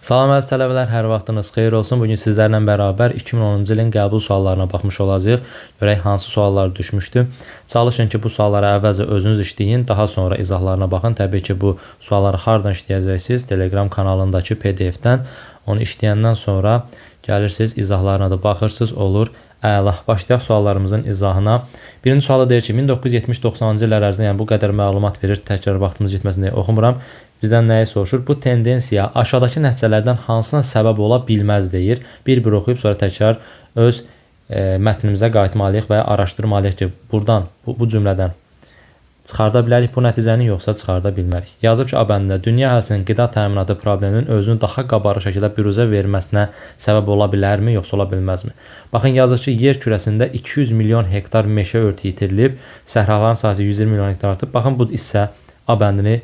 Salam əziz tələbələr, hər vaxtınız xeyir olsun. Bugün sizlərlə bərabər 2010-cu ilin qəbul suallarına baxmış olacağıq. Görək hansı suallar düşmüşdü. Çalışın ki, bu suallara əvvəlcə özünüz işləyin, daha sonra izahlarına baxın. Təbii ki, bu sualları hardan işləyəcəksiniz? Telegram kanalındakı PDF-dən. Onu işləyəndən sonra gəlirsiniz, izahlarına da baxırsınız, olur. Əla. Başlayaq suallarımızın izahına. Birinci sualı deyir ki, 1970-90-cı illər ərzində, yəni bu qədər məlumat verir, təkrar vaxtımız getməsin deyə oxumuram. Bizdən nəyi soruşur? Bu tendensiya aşağıdakı nəticələrdən hansına səbəb ola bilməz deyir. Bir-bir oxuyub sonra təkrar öz mətnimizə qayıtmalıyıq və araşdırmalıyıq ki, buradan, bu cümlədən çıxarda bilərik bu nəticəni, yoxsa çıxarda bilmərik. Yazıb ki, A bəndində dünya əhalisinin qida təminatı probleminin özünü daha qabarıq şəkildə büruzə verməsinə səbəb ola bilərmi, yoxsa ola bilməzmi? Baxın, yazır ki, yer kürəsində 200 milyon hektar meşə örtüyü itirilib, səhraların sahəsi 120 milyon hektar artıb. Baxın, bu isə A bəndini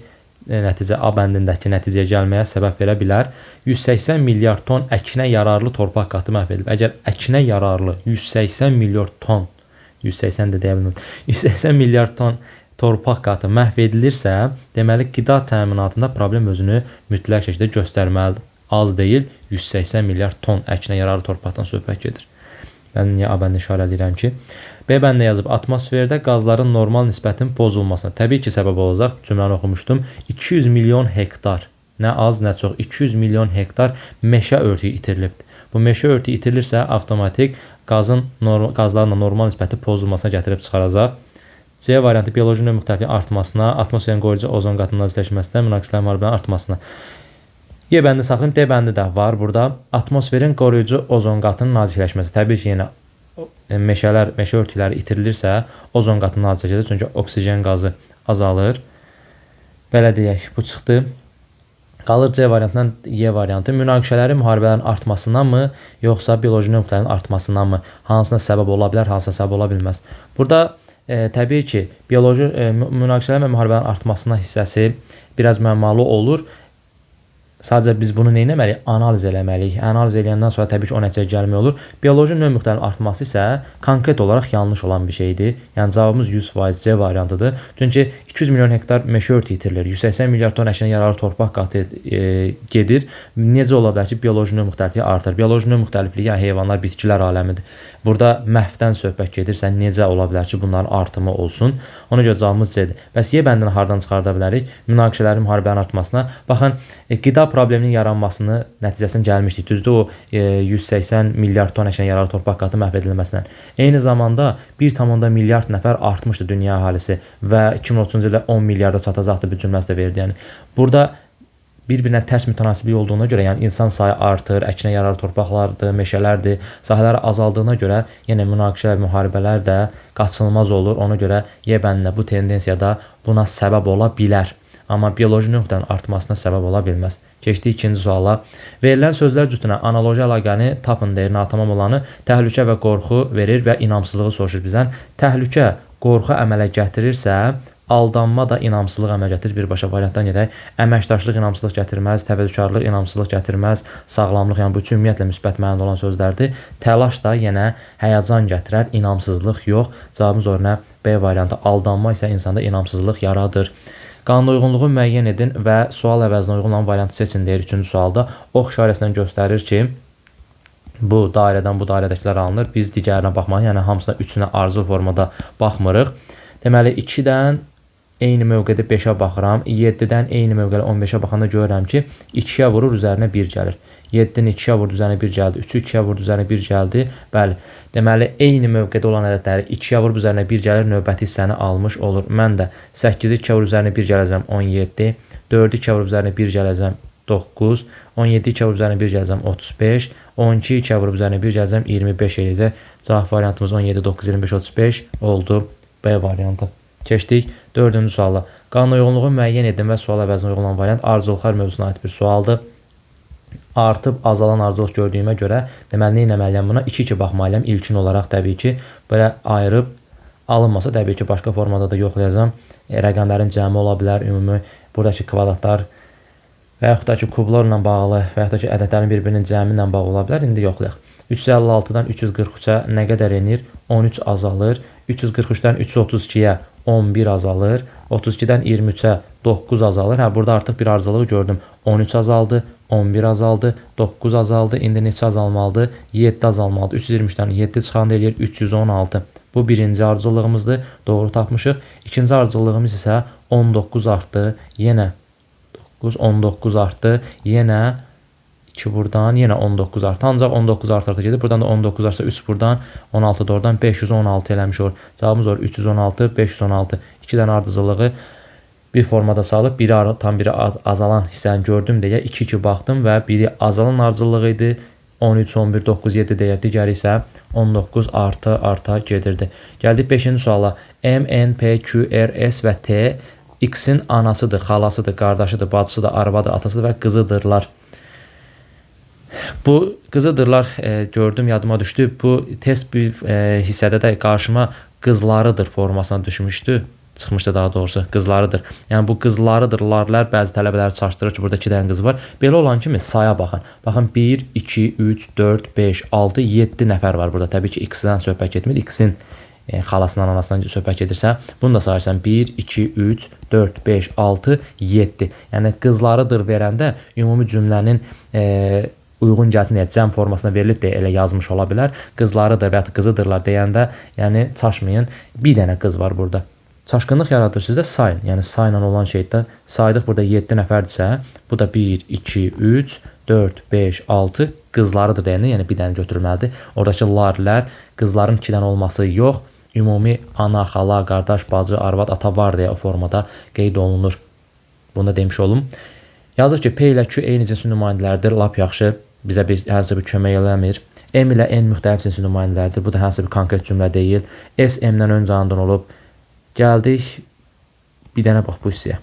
A bəndindəki nəticəyə gəlməyə səbəb verə bilər. 180 milyard ton əkinə yararlı torpaq qatı məhv edilib. Əgər əkinə yararlı 180 milyard ton, 180 də deyə bilmirəm, 180 milyard ton torpaq qatı məhv edilirsə, deməli qida təminatında problem özünü mütləq şəkildə göstərməlidir. Az deyil, 180 milyard ton əkinə yararlı torpaqdan söhbət gedir. Mən niyə A bəndini işarə edirəm ki, B bəndə yazıb atmosferdə qazların normal nisbətinin pozulmasına təbii ki, səbəb olacaq. Cümləni oxumuşdum. 200 milyon hektar, nə az, nə çox, 200 milyon hektar meşə örtüyü itirilibdir. Bu meşə örtüyü itirilirsə, avtomatik qazların normal nisbəti pozulmasına gətirib çıxaracaq. C variantı bioloji növ müxtəlifliyin artmasına, atmosferin qoruyucu ozon qatının nazikləşməsinə, münaqişələrin müharibənin artmasına. Y bəndi saxlayım, D bəndi də var burada. Atmosferin qoruyucu ozon qatının nazikləşməsi. Təbii ki, yenə meşə örtükləri itirilirsə, ozon qatı nazikləşəcək, çünki oksigen qazı azalır. Belə deyək, bu çıxdı. Qalır C variantından Y variantı. Münaqişələrin, müharibələrin artmasına mı, yoxsa bioloji növ müxtəlifliyin artmasına mı? Hansına səbəb ola bilər, hansına səbəb ola bilməz? Burada təbii ki, bioloji münaqişələrin və müharibələrin artmasına hissəsi biraz müəmmalı olur. Sadəcə biz bunu nə etməliyik? Analiz eləməliyik. Analiz eləyəndən sonra təbii ki, o nəticəyə gəlmək olur. Bioloji növ müxtəlifliyin artması isə konkret olaraq yanlış olan bir şeydir. Yəni cavabımız 100% C variantıdır. Çünki 200 milyon hektar meşə örtüyü itirilir. 180 milyard ton əkinə yararlı torpaq qatı gedir. Necə ola bilər ki, bioloji növ müxtəlifliyi artır? Bioloji növ müxtəlifliyi yəni heyvanlar, bitkilər aləmidir. Burada məhvdən söhbət gedirsə, necə ola bilər ki, bunların artımı olsun? Ona görə cavabımız C-dir. Bəs Y bəndini hardan çıxarda bilərik? Münaqişələrin, müharibələrin artmasına. Baxın, qida probleminin yaranmasını nəticəsində gəlmişdik. Düzdür, o 180 milyard ton əkinə yararlı torpaq qatı məhv edilməsindən. Eyni zamanda 1,1 milyard nəfər artmışdı dünya əhalisi və 2030-cu ildə 10 milyarda çatacaqdı bir cümləsi də verdi. Yəni burada bir-birinə tərs mütənasiblik olduğuna görə, yəni insan sayı artır, əkinə yararlı torpaqlardır, meşələrdir, sahələr azaldığına görə, yenə münaqişə və müharibələr də qaçınılmaz olur. Ona görə Y bəndində bu tendensiyada buna səbəb ola bilər. Amma bioloji nöqtənin artmasına səbəb ola bilməz. Keçdik ikinci suala. Verilən sözlər cütünə analoji əlaqəni tapın deyir. Natamam olanı təhlükə və qorxu verir və inamsızlığı soruşur bizdən. Təhlükə, qorxu əmələ gətirirsə, aldanma da inamsızlıq əmələ gətirir. Birbaşa variantdan gedək. Əməkdaşlıq inamsızlıq gətirməz, təvəkkülkarlıq inamsızlıq gətirməz, sağlamlıq, yəni bu ümumiyyətlə müsbət mənada olan sözlərdir. Təlaş da yenə həyəcan gətirər, inamsızlıq yox. Cavabımız oranı B variantı. Aldanma isə insanda inamsızlıq yaradır. Qanuna uyğunluğu müəyyən edin və sual əvəzinə uyğun olan variantı seçin deyir. Üçüncü sualda ox işarəsindən göstərir ki, bu dairədən bu dairədəkilər alınır. Biz digərinə baxmalıyıq, yəni hamısına üçünə arzu formada baxmırıq. Deməli, 2-dən eyni mövqedə 5-ə baxıram. 7-dən eyni mövqedə 15-ə baxanda görürəm ki, 2-yə vurur, üzərinə 1 gəlir. 7-ni 2-yə vurdu, üzərinə 1 gəldi. 3-ü 2-yə vurdu, üzərinə 1 gəldi. Bəli, deməli, eyni mövqedə olan ədədləri 2-yə vurub, üzərinə 1 gəlir, növbəti hissəni almış olur. Mən də 8-i 2-yə vurub, üzərinə 1 gələcəm, 17. 4-ü 2-yə vurub, üzərinə 1 gələcəm, 9. 17-i 2-yə vurub, üzərinə 1 gələcəm, 35. 12-i 2-yə vurub, üzərinə 1 gələcəm, 25 eləyəcək. Cavab variantımız 17, 9, 25, 35 oldu. B variantı. Keçdik 4-cü suala. Qanuna uyğunluğu müəyyən edin və sual əvəzinə uyğun olan variant arzulıqlar mövzusuna aid bir sualdır. Artıb azalan arzuluq gördüyümə görə deməli nə etməliyəm buna? 2-2 baxmalıyam. İlkin olaraq təbii ki, belə ayırıb alınmasa təbii ki, başqa formada da yoxlayacağam. Rəqəmlərin cəmi ola bilər, ümumi buradakı kvadratlar və yaxud da ki, kublarla bağlı və yaxud da ki, ədədlərin bir-birinin cəmi ilə bağlı ola bilər. İndi yoxlayaq. 356-dan 343-ə nə qədər enir? 13 azalır. 343-dən 332-yə 11 azalır. 32-dən 23-ə 9 azalır. Hə, burada artıq bir ardıcılığı gördüm. 13 azaldı, 11 azaldı, 9 azaldı. İndi neçə azalmalıdır? 7 azalmalıdır. 323-dən 7 çıxanda eləyir 316. Bu birinci ardıcılığımızdır. Doğru tapmışıq. İkinci ardıcılığımız isə 19 artdı. Yenə 19 artdı. Yenə 2 buradan, yenə 19 artdı. Ancaq 19 artırdı gedir. Buradan da 19 artsa 3 buradan, 16 da oradan 516 eləmiş olur. Cavabımız olur 316, 516. 2 dənə ardıcılığı bir formada salıb, biri artan, biri azalan hissəni gördüm deyə 2-2 baxdım və biri azalan ardıcılığı idi. 13, 11, 9, 7 deyə, digəri isə 19 arta gedirdi. Gəldik 5-ci suala. M, N, P, Q, R, S və T X-in anasıdır, xalasıdır, qardaşıdır, bacısıdır, arvadır, atasıdır və qızıdırlar. Bu qızıdırlar gördüm, yadıma düşdü. Bu test bir hissədə də qarşıma qızlarıdır formasına düşmüşdü. Çıxmışdı daha doğrusu, qızlarıdır. Yəni bu qızlarıdırlarlar bəzi tələbələri çaşdırır ki, burada 2 dənə qız var. Belə olan kimi saya baxın. Baxın 1, 2, 3, 4, 5, 6, 7 nəfər var burada. Təbii ki, X-dən söhbət getmir. X-in xalasından, anasından söhbət gedirsə, bunu da sayırsan 1, 2, 3, 4, 5, 6, 7. Yəni qızlarıdır verəndə ümumi cümlənin uyğun gəlsin deyə cəm formasına verilib deyə elə yazmış ola bilər. Qızlarıdır və ya qızıdırlar deyəndə, yəni çaşmayın. Bir dənə qız var burada. Çaşqınlıq yaradır sizdə sayın. Yəni sayla olan şeydə saydıq burada 7 nəfərdirsə, bu da 1, 2, 3, 4, 5, 6 qızlarıdır deyəndə, yəni bir dənə götürülməlidir. Oradakı larlər, qızların 2 dənə olması yox, ümumi ana, xala, qardaş, bacı, arvad, ata var deyə o formada qeyd olunur. Bunu da demiş olum. Yazır ki, P ilə Q eyni cinsin nümayəndələridir. Lap yaxşı, bizə hənsəsə bir kömək eləmir. M ilə N müxtəlif cinsin nümayəndələridir. Bu da hənsəsə bir konkret cümlə deyil. S M-dən öncə anadan olub. Gəldik bir dənə bax bu hissəyə.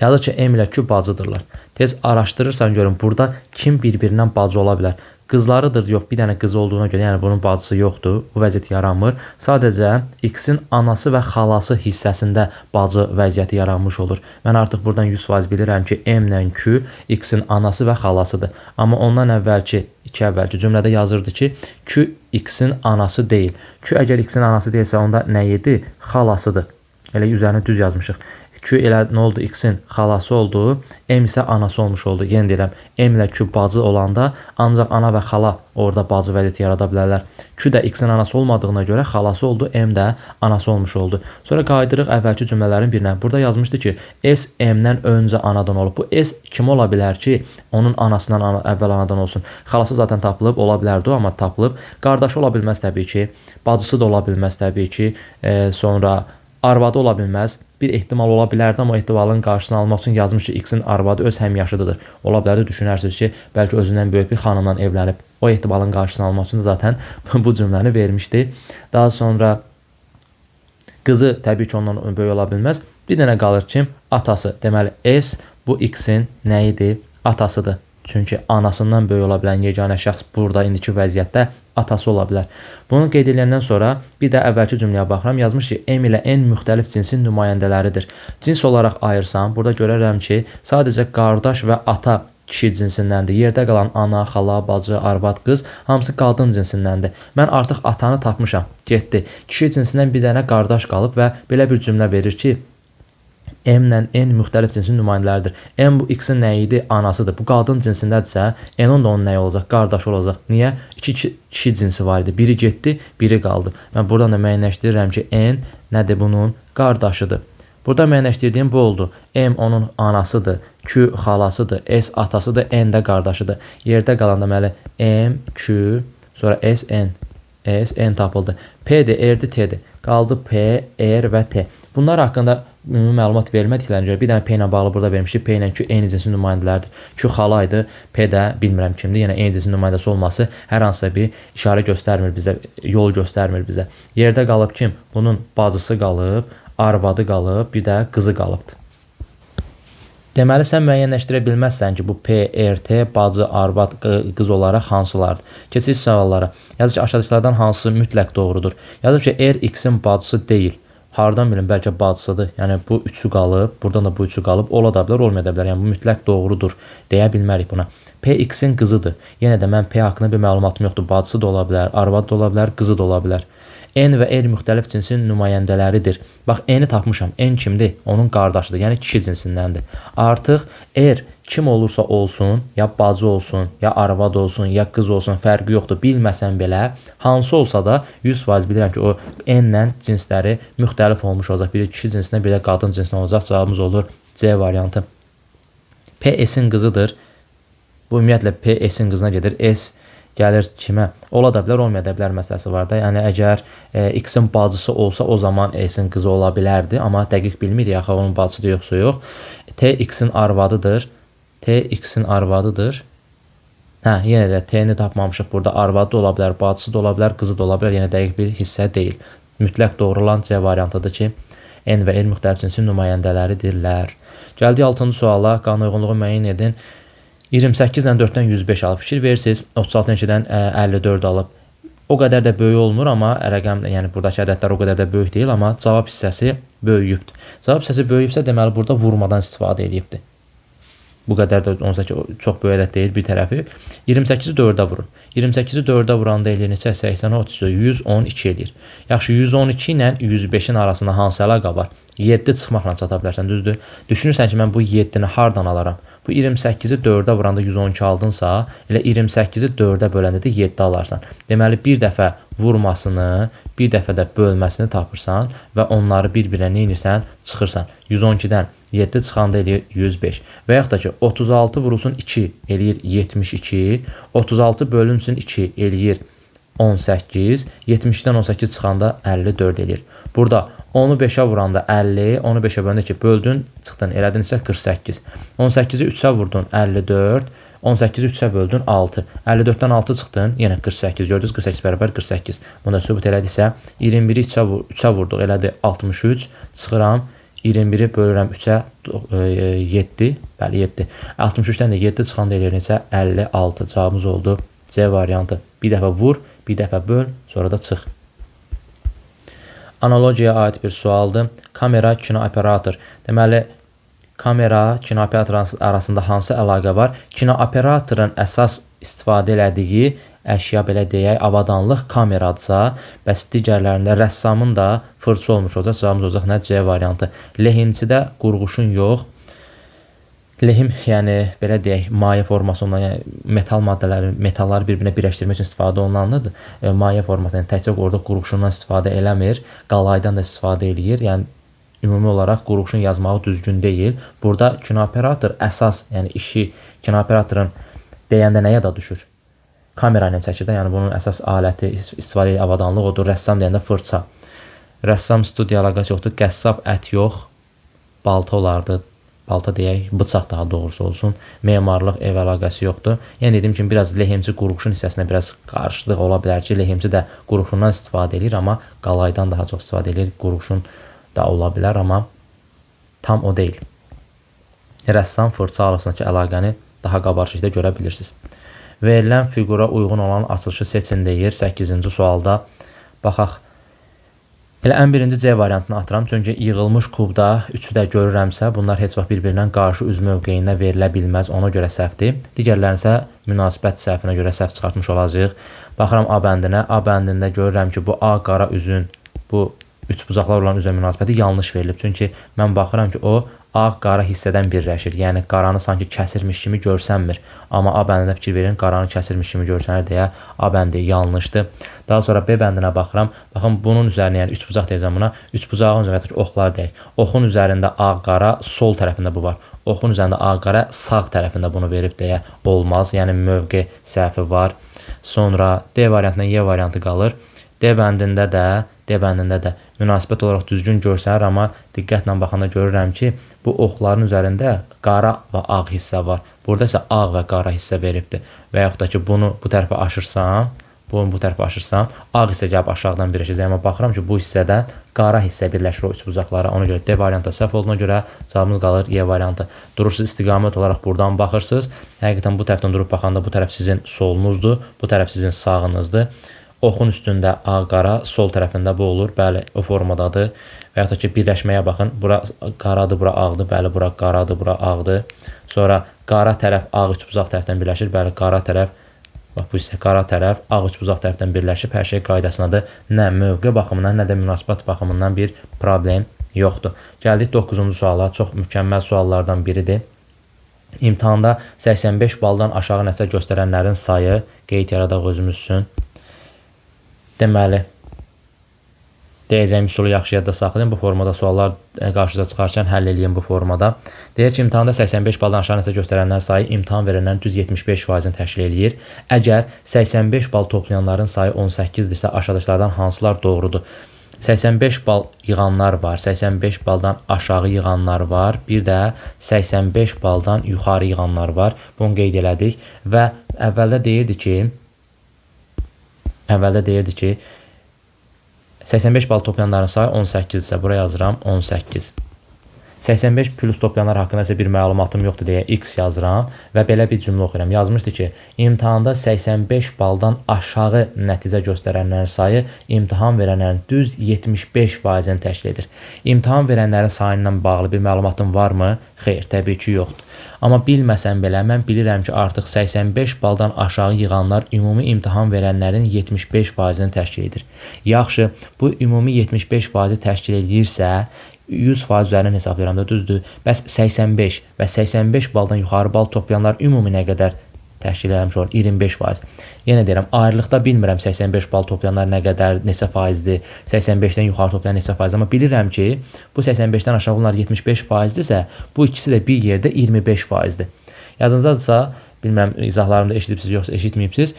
Yazır ki, M ilə Q bacıdırlar. Tez araşdırırsan görün, burada kim bir-birindən bacı ola bilər? Qızlarıdır, yox, bir dənə qız olduğuna görə, yəni bunun bacısı yoxdur. Bu vəziyyət yaranmır. Sadəcə X-in anası və xalası hissəsində bacı vəziyyəti yaranmış olur. Mən artıq buradan 100% bilirəm ki, M ilə Q X-in anası və xalasıdır. Amma ondan əvvəlki, cümlədə yazırdı ki, Q X-in anası deyil. Q əgər X-in anası deyilsə, onda nə idi? Xalasıdır. Elə üzərini düz yazmışıq. Q elə nə oldu? X-in xalası oldu. M isə anası olmuş oldu. Yenə deyirəm, M ilə Q bacı olanda ancaq ana və xala orada bacı vəziyyəti yarada bilərlər. Q də X-in anası olmadığına görə xalası oldu, M də anası olmuş oldu. Sonra qaydırıq əvvəlki cümlələrin birinə. Burada yazmışdı ki, S M-dən öncə anadan olub. Bu S kim ola bilər ki, onun anasından əvvəl anadan olsun? Xalası zaten tapılıb, ola bilərdi o, amma tapılıb. Qardaşı ola bilməz təbii ki, bacısı da ola bilməz təbii ki, sonra arvadı ola bilməz. Bir ehtimal ola bilərdi, amma ehtimalın qarşısını almaq üçün yazmış ki, X-in arvadı öz həmyaşıdıdır. Ola bilərdi, düşünərsiniz ki, bəlkə özündən böyük bir xanımla evlənib. O ehtimalın qarşısını almaq üçün zaten bu cümləni vermişdi. Daha sonra qızı təbii ki, ondan böyük ola bilməz. Bir dənə qalır kim? Atası. Deməli, S bu X-in nə idi? Atasıdır. Çünki anasından böyük ola bilən yeganə şəxs burada indiki vəziyyətdə atası ola bilər. Bunu qeyd edəndən sonra bir də əvvəlki cümləyə baxıram. Yazmış ki, M ilə N müxtəlif cinsin nümayəndələridir. Cins olaraq ayırsam, burada görərəm ki, sadəcə qardaş və ata kişi cinsindəndir. Yerdə qalan ana, xala, bacı, arvad, qız hamısı qadın cinsindəndir. Mən artıq atanı tapmışam. Getdi. Kişi cinsindən bir dənə qardaş qalıb və belə bir cümlə verir ki, M ilə N müxtəlif cinsin nümayəndələridir. M bu X-in nə idi? Anasıdır. Bu qadın cinsindədirsə, N-in də onun nəyi olacaq? Qardaşı olacaq. Niyə? İki kişi cinsi var idi. Biri getdi, biri qaldı. Mən buradan da müəyyənləşdirirəm ki, N nədir bunun? Qardaşıdır. Burada müəyyənləşdirdiyim bu oldu. M onun anasıdır, Q xalasıdır, S atasıdır, N də qardaşıdır. Yerdə qalan deməli M, Q, sonra S, N. S, N tapıldı. P də R-dir, T-dir. Qaldı P, R və T. Bunlar haqqında ümumi məlumat verilmədiklərinə görə bir dənə P ilə bağlı burada vermişdik. P ilə Q eyni cinsin nümayəndələridir. Q xala idi, P də bilmirəm kimdir. Yəni eyni cinsin nümayəndəsi olması hər hansısa bir işarə göstərmir bizə, yol göstərmir bizə. Yerdə qalıb kim? Bunun bacısı qalıb, arvadı qalıb, bir də qızı qalıbdır. Deməli, sən müəyyənləşdirə bilməzsən ki, bu P, R, T, bacı, arvad, qız olaraq hansılardır? Keçirik suallara. Yazır ki, aşağıdakilərdən hansı mütləq doğrudur? Yazır ki, R X-in bacısı deyil. Hardan bilin, bəlkə bacısıdır. Yəni, bu üçü qalıb, buradan da bu üçü qalıb. Ola da bilər, olmaya da bilər. Yəni, bu mütləq doğrudur deyə bilmərik buna. P X-in qızıdır. Yenə də mən P haqqında bir məlumatım yoxdur. Bacısı da ola bilər, arvad da ola bilər, qızı da ola bilər. N və R müxtəlif cinsin nümayəndələridir. Bax, N-i tapmışam. N kimdir? Onun qardaşıdır, yəni kişi cinsindəndir. Artıq R kim olursa olsun, ya bacı olsun, ya arvad olsun, ya qız olsun, fərqi yoxdur. Bilməsən belə, hansı olsa da 100% bilirəm ki, o N-lə cinsləri müxtəlif olmuş olacaq. Biri kişi cinsindən, biri də qadın cinsindən olacaq. Cavabımız olur C variantı. P S-in qızıdır. Bu ümumiyyətlə P S-in qızına gedir. S gəlir kimə? Ola da bilər, olmaya da bilər məsələsi var da. Yəni əgər X-in bacısı olsa, o zaman S-in qızı ola bilərdi, amma dəqiq bilmirik axı onun bacısı yoxsa yox. T X-in arvadıdır. T X-in arvadıdır. Hə, yenə də T-ni tapmamışıq burada. Arvadı da ola bilər, bacısı da ola bilər, qızı da ola bilər. Yəni dəqiq bir hissə deyil. Mütləq doğru olan C variantıdır ki, N və L müxtəlif cinsin nümayəndələridirlər. Gəldik 6-cı suala. Qanun uyğunluğu müəyyən edin. 28 ilə 4-dən 105 alıb fikir verirsiniz. 36-dan 2-dən 54 alıb. O qədər də böyük olmur, amma rəqəm, yəni buradakı ədədlər o qədər də böyük deyil, amma cavab hissəsi böyüyübdür. Cavab hissəsi böyüyübsə, deməli burada vurmadan istifadə edibdir. Bu qədər də onsuz ki, çox böyük ədəd deyil bir tərəfi. 28-i 4-ə vurun. 28-i 4-ə vuranda eləyir neçə? 80, 30, 112 eləyir. Yaxşı, 112 ilə 105-in arasında hansı əlaqə var? 7 çıxmaqla çata bilərsən, düzdür? Düşünürsən ki, mən bu 7-ni hardan alaram? Bu 28-i 4-ə vuranda 112 aldınsa, elə 28-i 4-ə böləndə də 7 alarsan. Deməli, bir dəfə vurmasını, bir dəfə də bölməsini tapırsan və onları bir-birinə neynirsən? Çıxırsan. 112-dən 7 çıxanda eləyir 105. Və yaxud da ki, 36 vurulsun 2 eləyir 72. 36 bölünsün 2 eləyir 18. 70-dən 18 çıxanda 54 eləyir. Burada onu 5-ə vuranda 50, onu 5-ə böləndə ki, böldün, çıxdın, elədin isə 48. 18-i 3-ə vurdun 54, 18-i 3-ə böldün 6. 54-dən 6 çıxdın, yenə 48. Gördünüz, 48 bərabər 48. Bunu da sübut elədisə, 21-i 3-ə vurduq, elədi 63. Çıxıram, 21-i bölürəm 3-ə 7, bəli 7. 63-dən də 7 çıxanda eləyir neçə? 56. Cavabımız oldu C variantı. Bir dəfə vur, bir dəfə böl, sonra da çıx. Analogiyaya aid bir sualdır. Kamera, kinooperator. Deməli, kamera, kinooperator arasında hansı əlaqə var? Kinooperatorun əsas istifadə elədiyi əşya, belə deyək, avadanlıq kameradırsa, bəs digərlərində rəssamın da fırça olmuş olacaq. Cavabımız olacaq nə? C variantı. Lehimçidə qurğuşun yox. Lehim, yəni belə deyək, maye formasından, yəni metal maddələri, metalları bir-birinə birləşdirmək üçün istifadə olunandır. Maye formasından, yəni təkcə orada qurğuşundan istifadə eləmir, qalaydan da istifadə eləyir. Yəni ümumi olaraq qurğuşun yazmağı düzgün deyil. Burada kinooperator əsas, yəni işi kinooperatorun deyəndə nəyə da düşür? Kamera ilə çəkir də, yəni bunun əsas aləti, istifadə edən avadanlıq odur. Rəssam deyəndə fırça. Rəssam studiya əlaqəsi yoxdur. Qəssab ət yox, balta olardı. Balta deyək, bıçaq daha doğrusu olsun. Memarlıq, ev əlaqəsi yoxdur. Yəni dediyim kimi, biraz lehimçi qurğuşun hissəsinə biraz qarşılıq ola bilər ki, lehimçi də qurğuşundan istifadə edir, amma qalaydan daha çox istifadə edir. Qurğuşun da ola bilər, amma tam o deyil. Rəssam fırça arasındakı əlaqəni daha qabarıq şəkildə görə bilirsiniz. Verilən fiqura uyğun olan açılışı seçin deyir. 8-ci sualda baxaq. Elə ən birinci C variantını atıram. Çünki yığılmış kubda 3-ü də görürəmsə, bunlar heç vaxt bir-birindən qarşı üz mövqeyində verilə bilməz. Ona görə səhvdir. Digərlərini isə münasibət səhvinə görə səhv çıxartmış olacağıq. Baxıram A bəndinə. A bəndində görürəm ki, bu A qara üzün, bu üç bucaqlar olan üzə münasibəti yanlış verilib. Çünki mən baxıram ki, o A qara hissədən birləşir. Yəni qaranı sanki kəsirmiş kimi görsənmir. Amma A bəndinə fikir verin, qaranı kəsirmiş kimi görsənir deyə A bəndi yanlışdır. Daha sonra B bəndinə baxıram. Baxın, bunun üzərinə, yəni üç bucaq deyəcəm buna. Üç bucağın üzərində oxlar deyək. Oxun üzərində A qara, sol tərəfində bu var. Oxun üzərində A qara, sağ tərəfində bunu verib deyə olmaz. Yəni mövqe səhvi var. Sonra D variantından Y variantı qalır. D bəndində də münasibət olaraq düzgün görsənir, amma diqqətlə baxanda görürəm ki, bu oxların üzərində qara və ağ hissə var. Burada isə ağ və qara hissə veribdir. Və yaxud da ki, bunu bu tərəfə aşırsam, ağ hissə gəlib aşağıdan birləşəcək. Amma baxıram ki, bu hissədə qara hissə birləşir o üç bucaqlara. Ona görə D variantı səhv olduğuna görə cavabımız qalır Y variantı. Durursunuz istiqamət olaraq buradan baxırsınız. Həqiqətən bu tərəfdən durub baxanda bu tərəf sizin solunuzdur, bu tərəf sizin sağınızdır. Oxun üstündə ağ qara, sol tərəfində bu olur. Bəli, o formadadır. Və yaxud da ki, birləşməyə baxın. Bura qaradır, bura ağdır. Bəli, bura qaradır, bura ağdır. Sonra qara tərəf ağ üçbucaq tərəfdən birləşir. Bəli, qara tərəf Bax, bu hissə qara tərəf, ağ üçbucaq tərəfdən birləşib, hər şey qaydasındadır. Nə mövqe baxımından, nə də münasibət baxımından bir problem yoxdur. Gəldik 9-cu suala. Çox mükəmməl suallardan biridir. İmtahanda 85 baldan aşağı nəticə göstərənlərin sayı, qeyd yaradaq özümüz üçün. Deməli, deyəcəyim üsulu yaxşı yadda saxlayın. Bu formada suallar qarşınıza çıxarkən həll edin bu formada. Deyir ki, imtahanda 85 baldan aşağı nəticə göstərənlər sayı imtahan verənlərin düz 75%-ni təşkil edir. Əgər 85 bal toplayanların sayı 18-dirsə, aşağıdakılardan hansılar doğrudur? 85 bal yığanlar var, 85 baldan aşağı yığanlar var, bir də 85 baldan yuxarı yığanlar var. Bunu qeyd elədik və əvvəldə deyirdi ki, 85 bal toplayanların sayı 18 isə buraya yazıram 18. 85 plus toplayanlar haqqında isə bir məlumatım yoxdur deyə x yazıram və belə bir cümlə oxuyuram. Yazmışdı ki, imtahanda 85 baldan aşağı nəticə göstərənlərin sayı imtahan verənlərin düz 75%-ni təşkil edir. İmtahan verənlərin sayı ilə bağlı bir məlumatım varmı? Xeyr, təbii ki, yoxdur. Amma bilməsəm belə, mən bilirəm ki, artıq 85 baldan aşağı yığanlar ümumi imtahan verənlərin 75%-ni təşkil edir. Yaxşı, bu ümumi 75%-i təşkil edirsə, 100% üzərindən hesablayıram da, düzdür. Bəs 85 və 85 baldan yuxarı bal toplayanlar ümumi nə qədər təşkil edilmiş olur? 25%. Yenə deyirəm, ayrılıqda bilmirəm 85 bal toplayanlar nə qədər, neçə faizdir, 85-dən yuxarı toplayan neçə faizdir. Amma bilirəm ki, bu 85-dən aşağı bunlar 75%-dirsə, bu ikisi də bir yerdə 25%-dir. Yadınızdadırsa, bilmirəm, izahlarımda eşidibsiniz, yoxsa eşitməyibsiniz.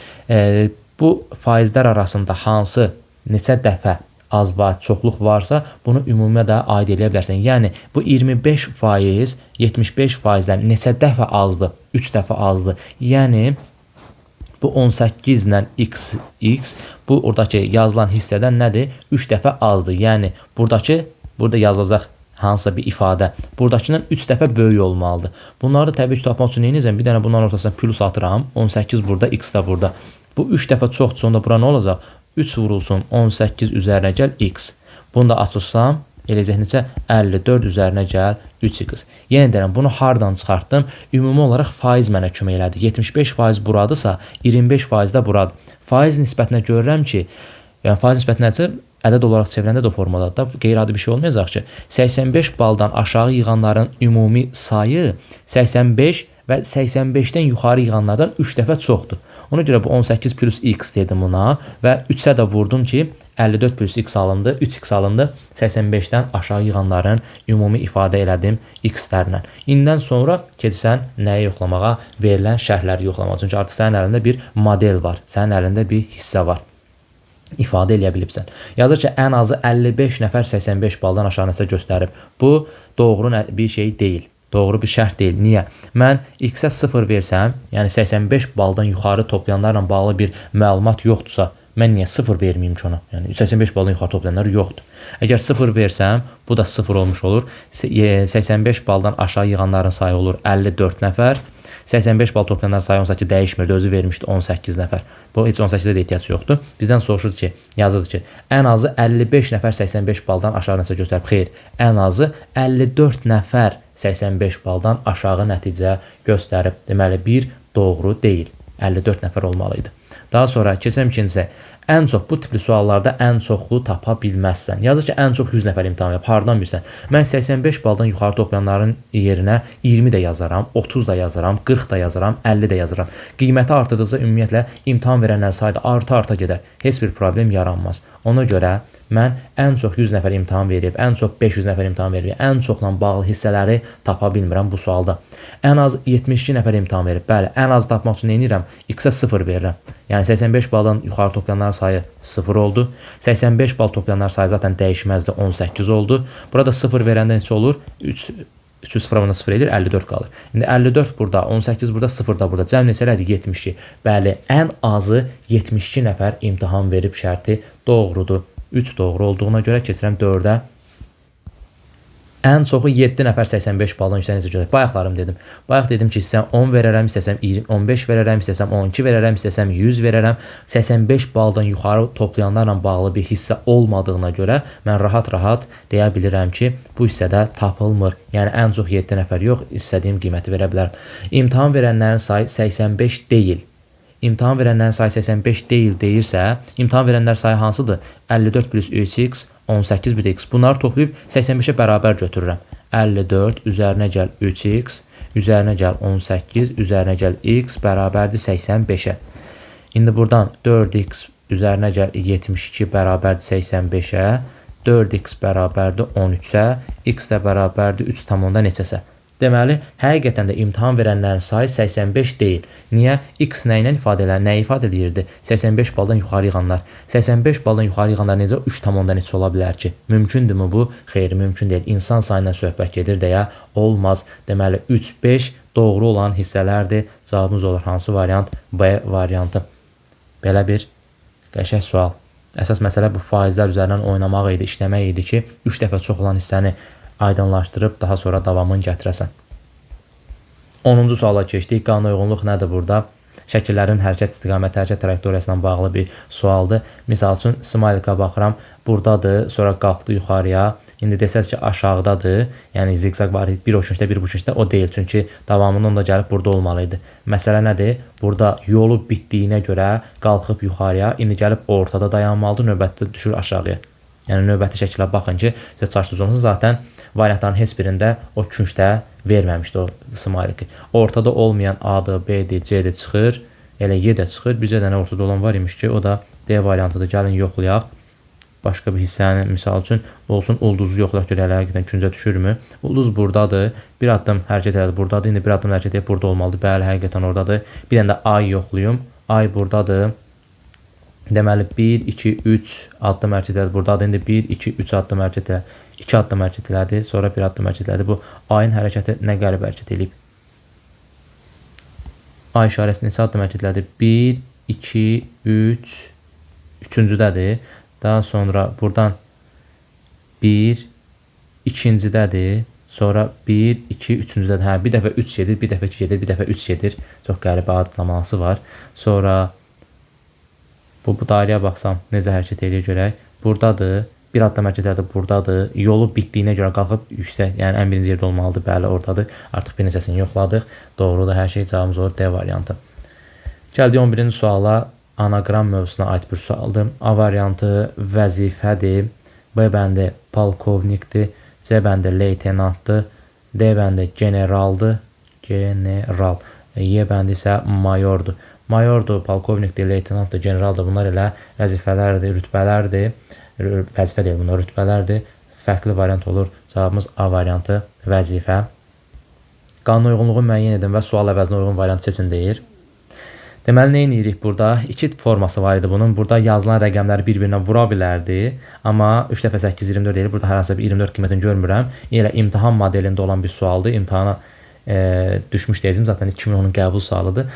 Bu faizlər arasında hansı, neçə dəfə az və çoxluq varsa, bunu ümumiyyətlə də aid edə bilərsən. Yəni, bu 25%, 75%-dən neçə dəfə azdır? 3 dəfə azdır. Yəni, bu 18 ilə x, bu oradakı yazılan hissədən nədir? 3 dəfə azdır. Yəni, burada yazılacaq hansısa bir ifadə, buradakından 3 dəfə böyük olmalıdır. Bunları da təbii ki, tapmaq üçün neyinəcəm? Bir dənə bunların ortasına plus atıram. 18 burada, x də burada. Bu 3 dəfə çoxdur. Sonda bura nə olacaq? 3 vurulsun 18 üzərinə gəl x. Bunu da açırsam, eləcək necə 54 üzərinə gəl 3x. Yenə deyirəm, bunu hardan çıxartdım? Ümumi olaraq faiz mənə kömək elədi. 75% buradırsa, 25% də buradır. Faiz nisbətinə görürəm ki, yəni faiz nisbəti nədir? Ədəd olaraq çevirəndə də formadadır da, qeyri-adi bir şey olmayacaq ki, 85 baldan aşağı yığanların ümumi sayı 85 və 85-dən yuxarı yığanlardan 3 dəfə çoxdur. Ona görə bu 18 plus x dedim buna və 3-ə də vurdum ki, 54 plus x alındı, 3x alındı, 85-dən aşağı yığanların ümumi ifadə elədim x-lərlə. İndən sonra keçsən nəyə yoxlamağa? Verilən şərhləri yoxlamağa. Çünki artıq sənin əlində bir model var, sənin əlində bir hissə var. İfadə eləyə bilibsən. Yazır ki, ən azı 55 nəfər 85 baldan aşağı nəticə göstərib. Bu doğru bir şey deyil. Doğru bir şərt deyil. Niyə? Mən x-ə 0 versəm, yəni 85 baldan yuxarı toplayanlarla bağlı bir məlumat yoxdursa, mən niyə 0 verməyim ki ona? Yəni 85 baldan yuxarı toplayanlar yoxdur. Əgər 0 versəm, bu da 0 olmuş olur. 85 baldan aşağı yığanların sayı olur 54 nəfər. 85 bal toplayanlar sayı 18 dəyişmirdi, özü vermişdi 18 nəfər. Bu heç 18-də də ehtiyac yoxdur. Bizdən soruşurdu ki, yazırdı ki, ən azı 55 nəfər 85 baldan aşağı nəticə göstərib. Xeyr, ən azı 54 nəfər 85 baldan aşağı nəticə göstərib. Deməli, bir doğru deyil. 54 nəfər olmalıydı. Daha sonra keçəm ikincisi. Ən çox bu tipli suallarda ən çoxlu tapa bilməzsən. Yazır ki, ən çox 100 nəfər imtahan yap. Hardan bilsən? Mən 85 baldan yuxarı toplayanların yerinə 20 də yazaram, 30 da yazaram, 40 da yazaram, 50 də yazaram. Qiyməti artırdıqca ümumiyyətlə imtahan verənlərin sayı da arta gedər. Heç bir problem yaranmaz. Ona görə mən ən çox 100 nəfər imtahan verib, ən çox 500 nəfər imtahan verib, ən çoxla bağlı hissələri tapa bilmirəm bu sualda. Ən az 72 nəfər imtahan verib. Bəli, ən az tapmaq üçün nə edirəm? X-ə 0 verirəm. Yəni 85 baldan yuxarı toplayanların sayı 0 oldu. 85 bal toplayanlar sayı zaten dəyişməzdi, 18 oldu. Burada 0 verəndə neçə olur? 3 0 0 edir, 54 qalır. İndi 54 burada, 18 burada, 0 da burada. Cəm neçələrdir? 72. Bəli, ən azı 72 nəfər imtahan verib şərti doğrudur. 3 doğru olduğuna görə keçirəm 4-ə. Ən çoxu 7 nəfər 85 baldan yüksək necə görək. Bayaqlarım dedim. Bayaq dedim ki, istəsəm 10 verərəm, istəsəm 15 verərəm, istəsəm 12 verərəm, istəsəm 100 verərəm. 85 baldan yuxarı toplayanlarla bağlı bir hissə olmadığına görə mən rahat-rahat deyə bilirəm ki, bu hissədə tapılmır. Yəni ən çox 7 nəfər yox, istədiyim qiyməti verə bilərəm. İmtahan verənlərin sayı 85 deyil. imtahan verənlərin sayı 85 deyil deyirsə, imtahan verənlər sayı hansıdır? 54 plus 3x, 18 bir x. Bunları toplayıb 85-ə bərabər götürürəm. 54 üzərinə gəl 3x, üzərinə gəl 18, üzərinə gəl x bərabərdir 85-ə. İndi buradan 4x üzərinə gəl 72 bərabərdir 85-ə, 4x bərabərdir 13-ə, x də bərabərdir 3 tamamında neçəsə. Deməli, həqiqətən də imtahan verənlərin sayı 85 deyil. Niyə? X nə ilə ifadə edir? Nəyi ifadə edirdi? 85 baldan yuxarı yığanlar. 85 baldan yuxarı yığanlar necə 3 tamamda neçə ola bilər ki? Mümkündürmü bu? Xeyr, mümkün deyil. İnsan sayından söhbət gedir deyə olmaz. Deməli, 3, 5 doğru olan hissələrdir. Cavabımız olur hansı variant? B variantı. Belə bir qəşəng sual. Əsas məsələ bu faizlər üzərindən oynamaq idi, işləmək idi ki, 3 dəfə çox olan hissəni aydınlaşdırıb daha sonra davamını gətirəsən. 10-cu suala keçdik. Qanunauyğunluq nədir burada? Şəkillərin hərəkət istiqaməti, hərəkət trayektoriyası ilə bağlı bir sualdır. Misal üçün, smaylikə baxıram, buradadır, sonra qalxdı yuxarıya. İndi desəz ki, aşağıdadır, yəni zigzag var, bir o küncdə, bir bu küncdə, o deyil. Çünki davamının da gəlib burada olmalıydı. Məsələ nədir? Burada yolu bitdiyinə görə qalxıb yuxarıya, indi gəlib ortada dayanmalıdır, növbətdə düşür aşağıya. Yəni növbəti şəkilə baxın ki, sizə çarşıdız olmasın. Zaten variantların heç birində o küncdə verməmişdi o smayliki. Ortada olmayan A-dır, B-dir, C-dir çıxır, elə Y də çıxır. Bizə dənə ortada olan var imiş ki, o da D variantıdır. Gəlin yoxlayaq. Başqa bir hissəni, misal üçün, olsun ulduzu yoxlayaq görə həqiqətən küncə düşürmü? Ulduz buradadır. Bir addım hərəkət edir buradadır. İndi bir addım hərəkət edib burada olmalıdır. Bəli, həqiqətən oradadır. Bir dənə də Ay yoxlayım. Ay buradadır. Deməli 1, 2, 3 addım hərəkət edir buradadır. İndi 1, 2, 3 addım hərəkət edir. 2 addım hərəkət elədi, sonra 1 addım hərəkət elədi. Bu ayın hərəkəti nə qəribə hərəkət edib? Ay işarəsi neçə addım hərəkət elədi? 1, 2, 3, üçüncüdədir. Daha sonra buradan 1, ikincidədir. Sonra 1, 2, üçüncüdədir. Hə, bir dəfə 3 gedir, bir dəfə 2 gedir, bir dəfə 3 gedir. Çox qəribə adlaması var. Sonra bu dairəyə baxsam necə hərəkət edir görək. Buradadır. Bir addım hərəkət edir buradadır. Yolu bitdiyinə görə qalxıb yüksək, yəni ən birinci yerdə olmalıdır. Bəli, oradadır. Artıq bir neçəsini yoxladıq. Doğrudur, hər şey cavabımız olur D variantı. Gəldik 11-ci suala. Anagram mövzusuna aid bir sualdır. A variantı vəzifədir. B bəndi polkovnikdir. C bəndi leytenantdır. D bəndi generaldır. General. Y bəndi isə mayordur. Mayordur, polkovnikdir, leytenantdır, generaldır. Bunlar elə vəzifələrdir, rütbələrdir. Vəzifə deyil, bunlar rütbələrdir. Fərqli variant olur. Cavabımız A variantı vəzifə. Qanuna uyğunluğu müəyyən edin və sual əvəzinə uyğun variant seçin deyir. Deməli, nə edirik burada? 2 forması var idi bunun. Burada yazılan rəqəmləri bir-birinə vura bilərdi. Amma 3 dəfə 8, 24 deyil. Burada hər hansı bir 24 qiymətini görmürəm. Elə imtahan modelində olan bir sualdır. İmtahana düşmüş deyəcəm. Zaten 2010-un qəbul sualıdır.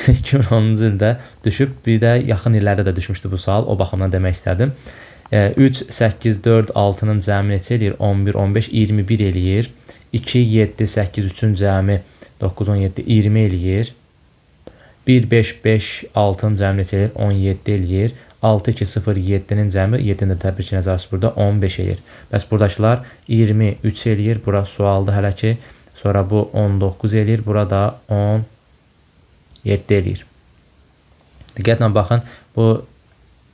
2010-cu ildə düşüb. Bir də yaxın illərdə də düşmüşdü bu sual. O baxımdan demək istədim. 3, 8, 4, 6-nın cəmi neçə eləyir? 11, 15, 21 eləyir. 2, 7, 8, 3-ün cəmi 9, 17, 20 eləyir. 1, 5, 5, 6-nın cəmi neçə eləyir? 17 eləyir. 6, 2, 0, 7-nin cəmi, 7-nin də təbii ki, nəzarəsi burada 15 eləyir. Bəs buradakılar 23 eləyir. Bura sualdır hələ ki. Sonra bu 19 eləyir. Burada 17 eləyir. Diqqətlə baxın. Bu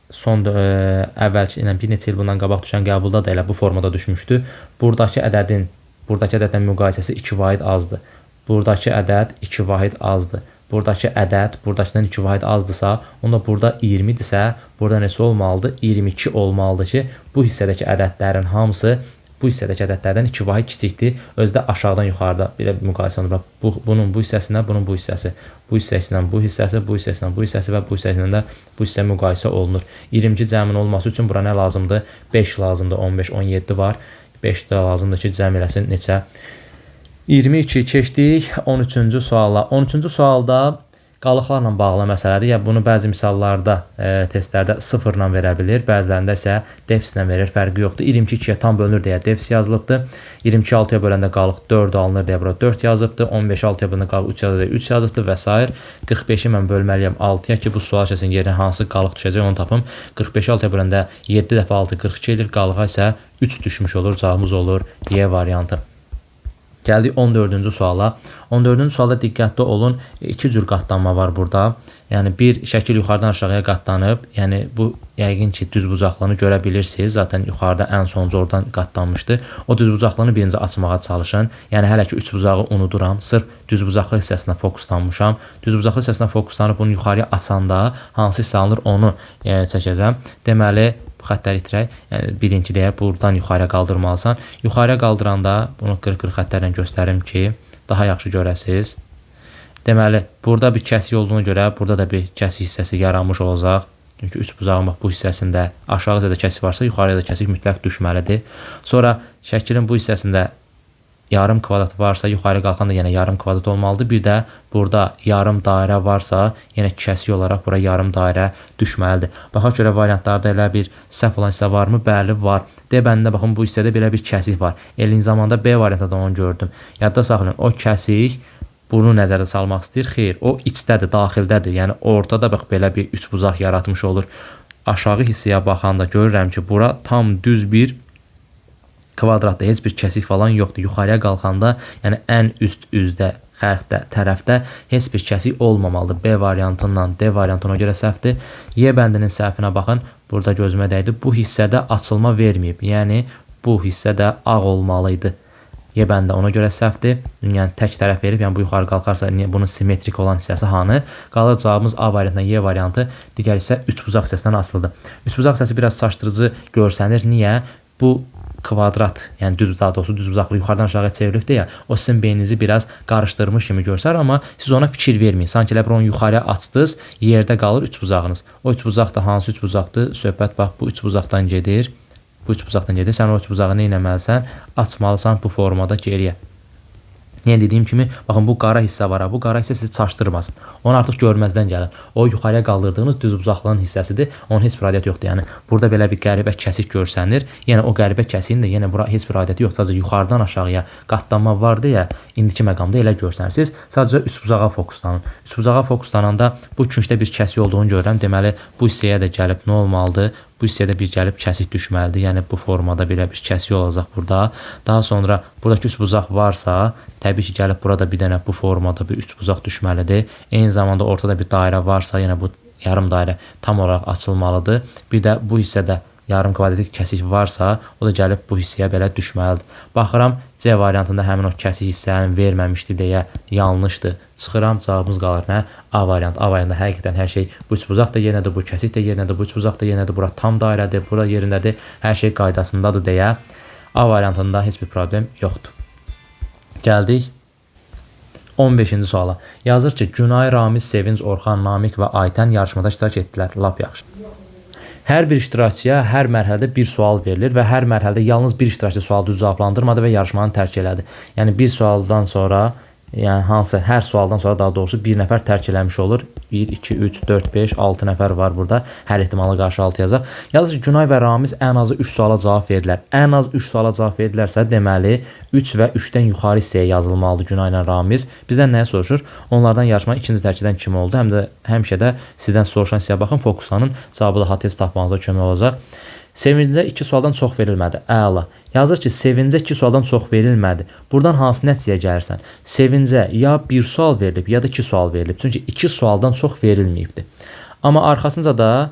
son əvvəlki ilə bir neçə il bundan qabaq düşən qəbulda da elə bu formada düşmüşdü. Buradakı ədədin müqayisəsi 2 vahid azdır. Buradakı ədəd 2 vahid azdır. Buradakı ədəd buradakından 2 vahid azdırsa, onda burada 20-dirsə, burada neçə olmalıdır? 22 olmalıdır ki, bu hissədəki ədədlərin hamısı bu hissədəki ədədlərdən 2 vahid kiçikdir. Özü də aşağıdan yuxarıda belə bir müqayisə olunur. Bunun bu hissəsindən bunun bu hissəsi, bu hissəsindən bu hissəsi, bu hissəsindən bu hissəsi və bu hissəsindən də bu hissə müqayisə olunur. 20-ci cəmin olması üçün bura nə lazımdır? 5 lazımdır, 15, 17 var. 5 də lazımdır ki, cəm eləsin neçə? 22 keçdik 13-cü suala. 13-cü sualda qalıqlarla bağlı məsələdir. Yəni bunu bəzi misallarda, testlərdə 0 ilə verə bilir, bəzilərində isə defis ilə verir, fərqi yoxdur. 22-yə tam bölünür deyə defis yazılıbdır. 22 6-ya böləndə qalıq 4 alınır deyə bura 4 yazılıbdır. 15 6-ya böləndə qalıq 3 yazılır deyə 3 yazılıbdır və s. 45-i mən bölməliyəm 6-ya ki, bu sual çəsin yerinə hansı qalıq düşəcək onu tapım. 45-i 6-ya böləndə 7 dəfə 6 42 edir, qalığa isə 3 düşmüş olur. Cavabımız olur Y variantı. Gəldik 14-cü suala. 14-cü sualda diqqətli olun. İki cür qatlanma var burada. Yəni bir şəkil yuxarıdan aşağıya qatlanıb. Yəni bu yəqin ki düz bucaqlığını görə bilirsiniz. Zaten yuxarıda ən sonuncu oradan qatlanmışdı. O düz bucaqlığını birinci açmağa çalışın. Yəni hələ ki üç bucağı unuduram. Sırf düz bucaqlı hissəsinə fokuslanmışam. Düz bucaqlı hissəsinə fokuslanıb bunu yuxarıya açanda hansı hissə alınır onu çəkəcəm. Deməli bu xəttləri itirək. Yəni birinci deyə buradan yuxarıya qaldırmalısan. Yuxarıya qaldıranda bunu qırıq-qırıq xəttlərlə göstərim ki daha yaxşı görəsiniz. Deməli burada bir kəsik olduğuna görə burada da bir kəsik hissəsi yaranmış olacaq. Çünki üç bucağın bax bu hissəsində aşağıda da kəsik varsa yuxarıya da kəsik mütləq düşməlidir. Sonra şəklin bu hissəsində yarım kvadrat varsa yuxarı qalxanda yenə yarım kvadrat olmalıdır. Bir də burada yarım dairə varsa yenə kəsik olaraq bura yarım dairə düşməlidir. Baxaq görə variantlarda elə bir səhv olan hissə varmı? Bəli, var. D bəndində baxın bu hissədə belə bir kəsik var. Eyni zamanda B variantında onu gördüm. Yadda saxlayın, o kəsik bunu nəzərdə salmaq istəyir. Xeyr, o içdədir, daxildədir. Yəni ortada bax belə bir üç bucaq yaratmış olur. Aşağı hissəyə baxanda görürəm ki, bura tam düz bir kvadratda, heç bir kəsik falan yoxdur. Yuxarıya qalxanda, yəni ən üst üzdə, xərqdə, tərəfdə heç bir kəsik olmamalıdır. B variantından D variantına görə səhvdir. Y bəndinin səhvinə baxın. Burada gözümə dəydi. Bu hissədə açılma verməyib. Yəni bu hissə də ağ olmalıydı. Y bəndə ona görə səhvdir. Yəni tək tərəf verib, yəni bu yuxarı qalxarsa bunun simmetrik olan hissəsi hanı? Qalır cavabımız A variantından Y variantı. Digər isə üç bucaq hissəsindən asılıdır. Üç bucaq hissəsi biraz çaşdırıcı görsənir. Niyə? Bu kvadrat, yəni daha doğrusu düz bucaqlı yuxarıdan aşağıya çevrilibdir ya, o sizin beyninizi biraz qarışdırmış kimi görsər, amma siz ona fikir verməyin. Sanki elə bir onu yuxarıya açdınız, yerdə qalır üç bucağınız. O üç bucaq da hansı üç bucaqdır? Söhbət bax bu üç bucaqdan gedir. Bu üç bucaqdan gedir. Sən o üç bucağı nə etməlisən? Açmalısan bu formada geriyə. Yəni dediyim kimi, baxın bu qara hissə var. Bu qara hissə sizi çaşdırmasın. Onu artıq görməzdən gəlin. O yuxarıya qaldırdığınız düz bucaqlığın hissəsidir. Onun heç bir aidiyyəti yoxdur. Yəni burada belə bir qəribə kəsik görsənir. Yəni o qəribə kəsiyin də yenə bura heç bir aidiyyəti yoxdur. Sadəcə yuxarıdan aşağıya qatlanma var deyə indiki məqamda elə görsənirsiniz. Sadəcə üç bucağa fokuslanın. Üç bucağa fokuslananda bu küncdə bir kəsik olduğunu görürəm. Deməli bu hissəyə də gəlib nə olmalıdır? Bu hissədə bir gəlib kəsik düşməlidir. Yəni bu formada belə bir kəsik olacaq burada. Daha sonra buradakı üç bucaq varsa, təbii ki gəlib burada bir dənə bu formada bir üç bucaq düşməlidir. Eyni zamanda ortada bir dairə varsa, yəni bu yarım dairə tam olaraq açılmalıdır. Bir də bu hissədə yarım kvadratlik kəsik varsa, o da gəlib bu hissəyə belə düşməlidir. Baxıram C variantında həmin o kəsik hissəni verməmişdi deyə yanlışdır. Çıxıram, cavabımız qalır nə? A variant. A variantda həqiqətən hər şey bu üç bucaq da yerinədir, bu kəsik də yerinədir, bu üç bucaq da yerinədir, bura tam dairədir, bura yerindədir, hər şey qaydasındadır deyə A variantında heç bir problem yoxdur. Gəldik 15-ci suala. Yazır ki, Günay, Ramiz, Sevinç, Orxan, Namiq və Aytən yarışmada iştirak etdilər. Lap yaxşı. Hər bir iştirakçıya hər mərhələdə bir sual verilir və hər mərhələdə yalnız bir iştirakçı sualı düz cavablandırmadı və yarışmanı tərk elədi. Yəni bir sualdan sonra, yəni hansı hər sualdan sonra daha doğrusu bir nəfər tərk eləmiş olur. 1, 2, 3, 4, 5, 6 nəfər var burada. Hər ehtimala qarşı 6 yazaq. Yazır ki, Günay və Ramiz ən azı 3 suala cavab verdilər. Ən az 3 suala cavab verdilərsə, deməli 3 və 3-dən yuxarı hissəyə yazılmalıdır Günay ilə Ramiz. Bizdən nəyə soruşur? Onlardan yarışmanın ikinci tərk edən kim oldu? Həmişə də sizdən soruşan hissəyə baxın, fokuslanın. Cavabı daha tez tapmanıza kömək olacaq. Sevincə 2 sualdan çox verilmədi. Əla. Yazır ki, sevincə 2 sualdan çox verilmədi. Buradan hansı nəticəyə gəlirsən? Sevincə ya 1 sual verilib, ya da 2 sual verilib. Çünki 2 sualdan çox verilməyibdir. Amma arxasınca da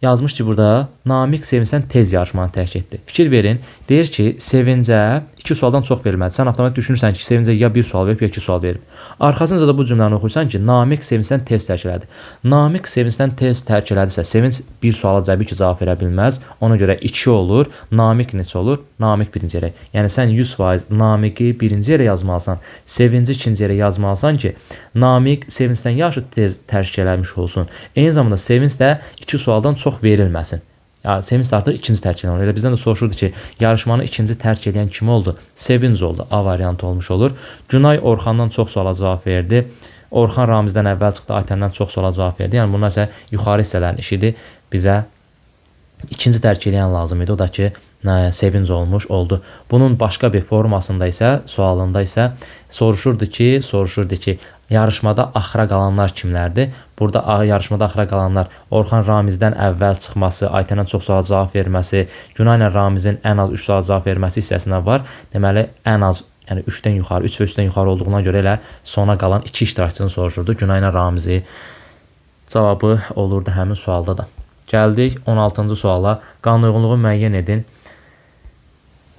yazmış ki, burada Namiq Sevincdən tez yarışmanı tərk etdi. Fikir verin. Deyir ki, Sevincə 2 sualdan çox verilmədi. Sən avtomatik düşünürsən ki, Sevincə ya 1 sual verib, ya 2 sual verib. Arxasınca da bu cümləni oxuyursan ki, Namiq Sevincdən tez tərk elədi. Namiq Sevincdən tez tərk elədisə, Sevinç 1 suala təbii ki, cavab verə bilməz. Ona görə 2 olur. Namiq neçə olur? Namiq birinci yerə. Yəni sən 100% Namiqi birinci yerə yazmalısan. Sevinci ikinci yerə yazmalısan ki, Namiq Sevincdən yaxşı tez tərk eləmiş olsun. Eyni zamanda Sevinç də 2 sualdan çox verilməsin. Ya Sevinç artıq ikinci tərk edən olur. Elə bizdən də soruşurdu ki, yarışmanı ikinci tərk edən kim oldu? Sevinç oldu. A variantı olmuş olur. Günay Orxandan çox suala cavab verdi. Orxan Ramizdən əvvəl çıxdı, Aytəndən çox suala cavab verdi. Yəni bunlar isə yuxarı hissələrin işidir. Bizə ikinci tərk edən lazım idi. O da ki, Sevinç olmuş oldu. Bunun başqa bir formasında isə, sualında isə soruşurdu ki, yarışmada axıra qalanlar kimlərdir? Burada yarışmada axıra qalanlar Orxan Ramizdən əvvəl çıxması, Aytəndən çox suala cavab verməsi, Günay ilə Ramizin ən az 3 suala cavab verməsi hissəsində var. Deməli, ən az Yəni 3-dən yuxarı, 3 və 3-dən yuxarı olduğuna görə elə sona qalan 2 iştirakçını soruşurdu. Günayla Ramizi cavabı olurdu həmin sualda da. Gəldik 16-cı suala. Qanun uyğunluğu müəyyən edin.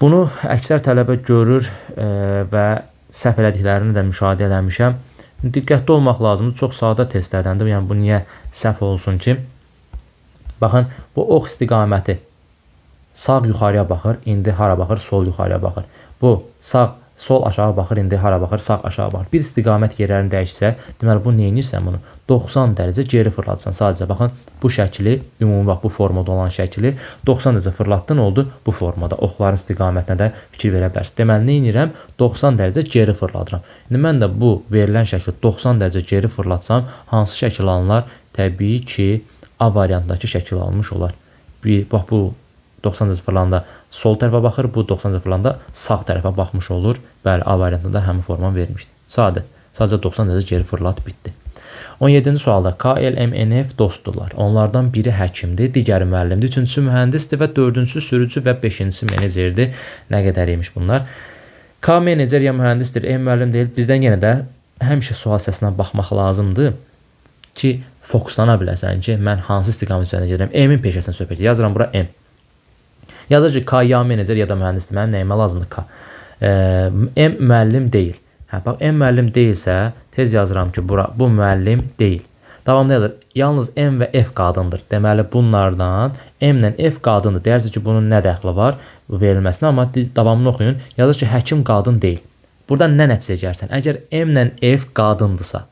Bunu əksər tələbə görür və səhv elədiklərini də müşahidə eləmişəm. Diqqətli olmaq lazımdır. Çox sadə testlərdəndir. Yəni bu niyə səhv olsun ki? Baxın, bu ox istiqaməti sağ yuxarıya baxır, indi hara baxır? Sol yuxarıya baxır. Bu sağ sol aşağı baxır, indi hara baxır? Sağ aşağı baxır. Bir istiqamət yerlərini dəyişsə, deməli bu nə edirsən bunu? 90 dərəcə geri fırlatsan. Sadəcə baxın, bu şəkli, ümumi bax bu formada olan şəkli 90 dərəcə fırlatdın, oldu bu formada. Oxların istiqamətinə də fikir verə bilərsiniz. Deməli nə edirəm? 90 dərəcə geri fırladıram. İndi mən də bu verilən şəkli 90 dərəcə geri fırlatsam, hansı şəkil alınır? Təbii ki, A variantdakı şəkil alınmış olar. Bax bu 90 dərəcə fırlananda sol tərəfə baxır, bu 90 dərəcə fırlananda sağ tərəfə baxmış olur. Bəli, A variantında həmin formanı vermişdi. Sadəcə 90 dərəcə geri fırlat, bitdi. 17-ci sualda KLMNF dostdurlar. Onlardan biri həkimdir, digəri müəllimdir, üçüncüsü mühəndisdir və dördüncüsü sürücü və beşincisi menecerdir. Nə qədər imiş bunlar? K menecer ya mühəndisdir, M müəllim deyil. Bizdən yenə də həmişə sual səsinə baxmaq lazımdır ki, fokuslana biləsən ki, mən hansı istiqamət üzərində gedirəm. M-in peşəsini söhbət edir. Yazıram bura M. Yazır ki, K ya menecer ya da mühəndisdir. Mənim nəyimə lazımdır K? M müəllim deyil. Bax, M müəllim deyilsə, tez yazıram ki, bu müəllim deyil. Davamda yazır, yalnız M və F qadındır. Deməli, bunlardan M ilə F qadındır. Deyirsiniz ki, bunun nə dəxli var verilməsinə, amma davamını oxuyun. Yazır ki, həkim qadın deyil. Buradan nə nəticə gəlsən? Əgər M ilə F qadındırsa,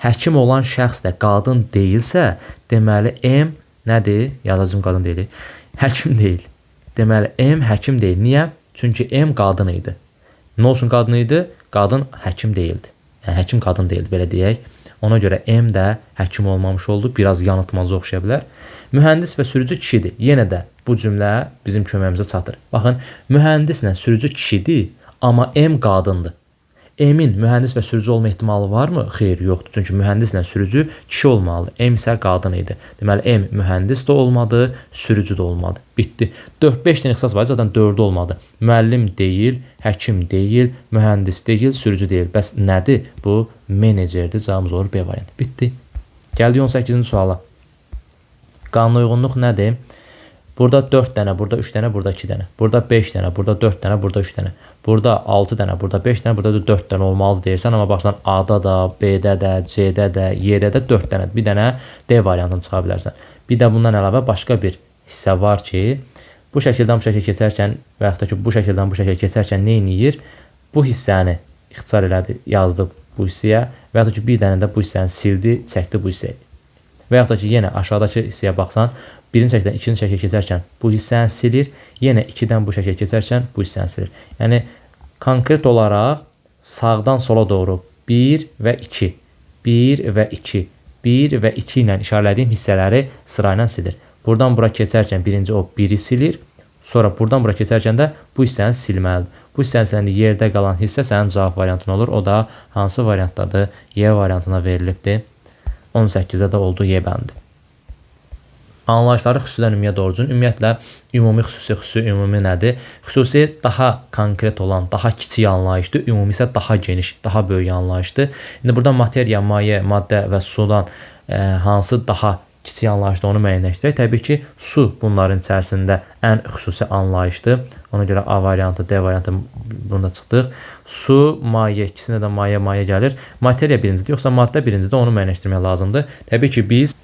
həkim olan şəxs də qadın deyilsə, deməli, M nədir? Yazacım qadın deyil. Həkim deyil. Deməli, M həkim deyil. Niyə? Çünki M qadın idi. Nə olsun qadın idi? Qadın həkim deyildi. Yəni, həkim qadın deyildi, belə deyək. Ona görə M də həkim olmamış oldu. Biraz yanıltmaca oxşaya bilər. Mühəndis və sürücü kişidir. Yenə də bu cümlə bizim köməyimizə çatır. Baxın, mühəndislə sürücü kişidir, amma M qadındır. M-in mühəndis və sürücü olma ehtimalı varmı? Xeyr, yoxdur. Çünki mühəndislə sürücü kişi olmalıdır. M isə qadın idi. Deməli, M mühəndis də olmadı, sürücü də olmadı. Bitdi. 4-5 dənə ixtisas var, zaten 4-ü olmadı. Müəllim deyil, həkim deyil, mühəndis deyil, sürücü deyil. Bəs nədir? Bu menecerdir. Cavabımız olur B variantı. Bitdi. Gəldik 18-ci suala. Qanuna uyğunluq nədir? Burada 4 dənə, burada 3 dənə, burada 2 dənə. Burada 5 dənə, burada 4 dənə, burada 3 dənə. Burada 6 dənə, burada 5 dənə, burada da 4 dənə olmalı deyirsən. Amma baxsan A-da da, B-də də, C-də də, Y-də də 4 dənə. Bir dənə D variantını çıxa bilərsən. Bir də bundan əlavə başqa bir hissə var ki, bu şəkildən bu şəkil keçərkən və yaxud da ki, bu şəkildən bu şəkil keçərkən nə edir? Bu hissəni ixtisar elədi, yazdı bu hissəyə və yaxud da ki, bir dənə də bu hissəni sildi, çəkdi bu hissəyə. Və yaxud da ki, yenə aşağıdakı hissəyə baxsan, birinci şəkildən ikinci şəkil keçərkən bu hissəni silir, yenə 2-dən bu şəkil keçərkən bu hissəni silir. Yəni, konkret olaraq sağdan sola doğru 1 və 2, 1 və 2, 1 və 2 ilə işarələdiyim hissələri sırayla silir. Buradan bura keçərkən birinci o 1-i silir, sonra buradan bura keçərkən də bu hissəni silməlidir. Bu hissənin siləndə yerdə qalan hissə sənin cavab variantın olur. O da hansı variantdadır? Y variantına verilibdir. 18-də də oldu Y bəndi. Anlayışları xüsusidən ümumiyyət doğrucun. Ümumiyyətlə, ümumi xüsusi ümumi nədir? Xüsusi daha konkret olan, daha kiçik anlayışdır. Ümumi isə daha geniş, daha böyük anlayışdır. İndi burada materiya, maye, maddə və sudan hansı daha kiçik anlayışdır onu müəyyənləşdirək. Təbii ki, su bunların içərisində ən xüsusi anlayışdır. Ona görə A variantı, D variantı bunda çıxdıq. Su, maye, ikisində də maye gəlir. Materiya birincidir, yoxsa maddə birincidir, onu müəyyənləşdirmək lazımdır. Təbii ki, biz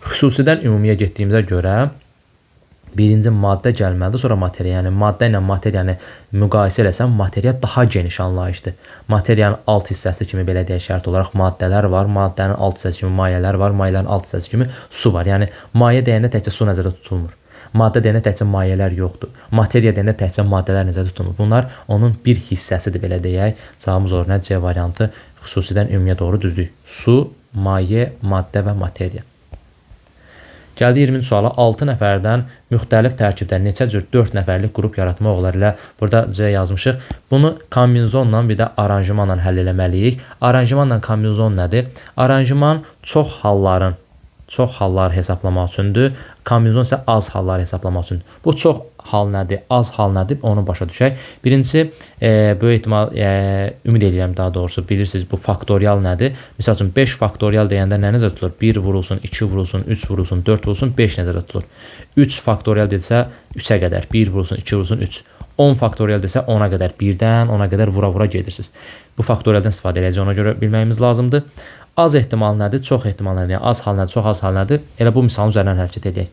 xüsusidən ümumiyə getdiyimizə görə birinci maddə gəlməlidir, sonra materiya. Yəni, maddə ilə materiyanı müqayisə eləsən, materiya daha geniş anlayışdır. Materiyanın alt hissəsi kimi, belə deyək, şərt olaraq maddələr var, maddənin alt hissəsi kimi mayələr var, mayələrin alt hissəsi kimi su var. Yəni, maye deyəndə təkcə su nəzərdə tutulmur. Maddə deyəndə təkcə mayələr yoxdur. Materiya deyəndə təkcə maddələr nəzərdə tutulmur. Bunlar onun bir hissəsidir, belə deyək. Cavabımız olur nə? C variantı xüsusidən ümumiyə doğru düzdür. Su, maye, maddə və materiya. Gəldi 20-ci suala. 6 nəfərdən müxtəlif tərkibdə neçə cür 4 nəfərlik qrup yaratmaq olar ilə burada C yazmışıq. Bunu kombinizonla bir də aranjmanla həll eləməliyik. Aranjmanla kombinizon nədir? Aranjman çox hallar hesablamaq üçündür. Kombinezon isə az halları hesablamaq üçün. Bu çox hal nədir, az hal nədir, onu başa düşək. Birincisi, böyük ehtimal, ümid edirəm daha doğrusu, bilirsiniz bu faktorial nədir? Misal üçün 5 faktorial deyəndə nə nəzərdə tutulur? 1 vurulsun, 2 vurulsun, 3 vurulsun, 4 vurulsun, 5 nəzərdə tutulur. 3 faktorial desə 3-ə qədər, 1 vurulsun, 2 vurulsun, 3. 10 faktorial desə 10-a qədər, 1-dən 10-a qədər vura-vura gedirsiniz. Bu faktorialdan istifadə edəcək, ona görə bilməyimiz lazımdır. Az ehtimal nədir, çox ehtimal nədir, yəni az hal nədir, çox az hal nədir? Elə bu misalın üzərindən hərəkət edək.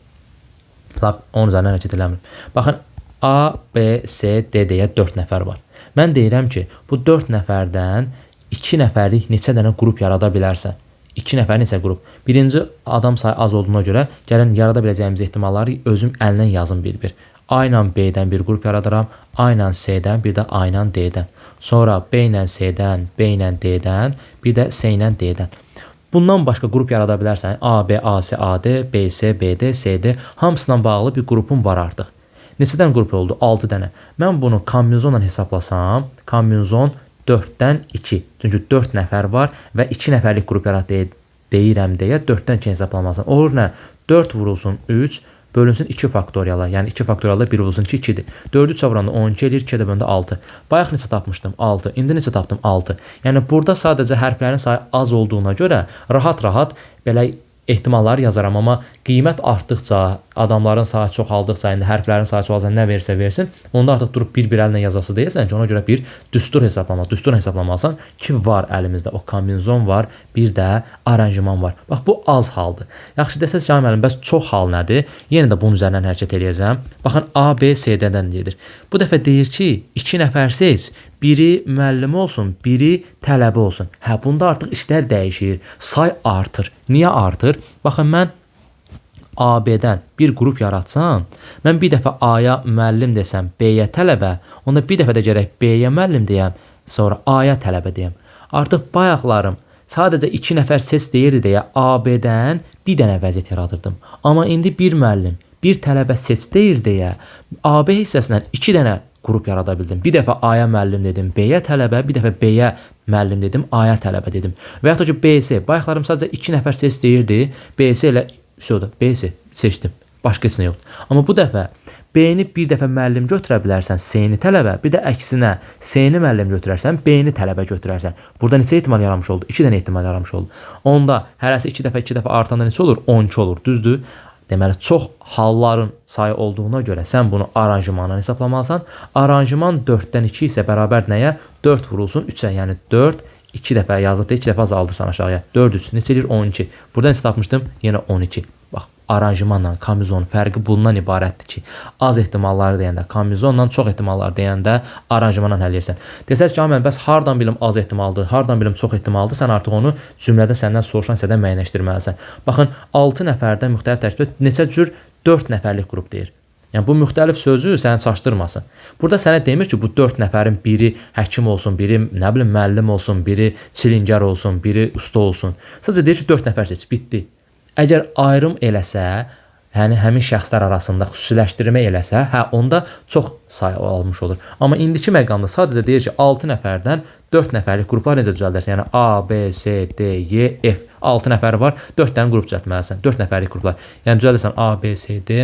Onun üzərindən hərəkət eləmir. Baxın, A, B, C, D deyə 4 nəfər var. Mən deyirəm ki, bu 4 nəfərdən 2 nəfərlik neçə dənə qrup yarada bilərsən? 2 nəfər neçə qrup? Birinci adam sayı az olduğuna görə gəlin yarada biləcəyimiz ehtimalları özüm əlindən yazım bir-bir. A ilə B-dən bir qrup yaradıram, A ilə C-dən, bir də A ilə D-dən. Sonra B ilə C-dən, B ilə D-dən, bir də C ilə D-dən. Bundan başqa qrup yarada bilərsən. A, B, A, C, A, D, B, C, B, D, C, D. Hamısından bağlı bir qrupum var artıq. Neçədən qrup oldu? 6 dənə. Mən bunu kombinezonla hesablasam, kombinezon 4-dən 2. Çünki 4 nəfər var və 2 nəfərlik qrup yarat deyirəm deyə 4-dən 2 hesablanmasın. Olur nə? 4 vurulsun 3, bölünsün 2 faktoriala. Yəni 2 faktorialda 1 vurulsun 2, 2-dir. 4-ü 3 vuranda 12 eləyir, 2 də böləndə 6. Bayaq neçə tapmışdım? 6. İndi neçə tapdım? 6. Yəni burada sadəcə hərflərin sayı az olduğuna görə rahat-rahat belə ehtimalları yazaram, amma qiymət artdıqca, adamların sayı çoxaldıqca, indi hərflərin sayı çoxaldıqca nə versə versin, onda artıq durub bir əllə yazası deyəsən ki, ona görə bir düstur hesablamalısan ki, var əlimizdə. O kombinezon var, bir də aranjman var. Bax, bu az haldır. Yaxşı desəz ki, müəllim, bəs çox hal nədir? Yenə də bunun üzərindən hərəkət edəcəm. Baxın, A, B, C-dən gedir. Bu dəfə deyir ki, 2 nəfərsiz, biri müəllim olsun, biri tələbə olsun. Hə, bunda artıq işlər dəyişir, say artır. Niyə artır? Baxın, mən A-B-dən bir qrup yaratsam, mən bir dəfə A-ya müəllim desəm, B-yə tələbə, onda bir dəfə də gərək B-yə müəllim deyəm, sonra A-ya tələbə deyəm. Artıq bayaqlarım sadəcə 2 nəfər ses deyirdi deyə A-B-dən bir dənə vəziyyət yaradırdım. Amma indi bir müəllim, bir tələbə seç deyir deyə A-B hissəsindən 2 dənə qrup yarada bildim. Bir dəfə A-ya müəllim dedim, B-yə tələbə, bir dəfə B-yə müəllim dedim, A-ya tələbə dedim. Və yaxud da ki, B-C. Bayaqlarım sadəcə 2 nəfər ses deyirdi, B-C ilə B-C seçdim. Başqa heç nə yoxdur. Amma bu dəfə B-ni bir dəfə müəllim götürə bilərsən, C-ni tələbə, bir də əksinə C-ni müəllim götürərsən, B-ni tələbə götürərsən. Burada neçə ehtimal yaranmış oldu? 2 dənə ehtimal yaranmış oldu. Onda hərəsi 2 dəfə artanda neçə olur? 12 olur, düzdür? Deməli, çox halların sayı olduğuna görə sən bunu aranjmanla hesablamalısan. Aranjman 4-dən 2 isə bərabər nəyə? 4 vurulsun 3-ə, yəni 4, 2 dəfə yazılıb da 2 dəfə azaldırsan aşağıya. 4, 3, neçə edir? 12. Buradan neçə tapmışdım? Yenə 12. Bax, aranjmanla kombinezonun fərqi bundan ibarətdir ki, az ehtimalları deyəndə kombinezonla, çox ehtimalları deyəndə aranjmanla həll edirsən. Desəz ki, mən bəs hardan bilim az ehtimaldır, hardan bilim çox ehtimaldır, sən artıq onu cümlədə səndən soruşan hissədən müəyyənləşdirməlisən. Baxın, 6 nəfərdən müxtəlif tərkibdə neçə cür 4 nəfərlik qrup deyir. Yəni bu müxtəlif sözü səni çaşdırmasın. Burada sənə demir ki, bu 4 nəfərin biri həkim olsun, biri nə bilim müəllim olsun, biri çilingər olsun, biri usta olsun. Sadəcə deyir ki, 4 nəfər seç, bitdi. Əgər ayrım eləsə, yəni həmin şəxslər arasında xüsusiləşdirmə eləsə, hə, onda çox sayı almış olur. Amma indiki məqamda sadəcə deyir ki, 6 nəfərdən 4 nəfərlik qruplar necə düzəldərsən? Yəni A, B, C, D, E, F. 6 nəfər var, 4 dənə qrup düzəltməlisən. 4 nəfərlik qruplar. Yəni düzəldərsən A, B, C, D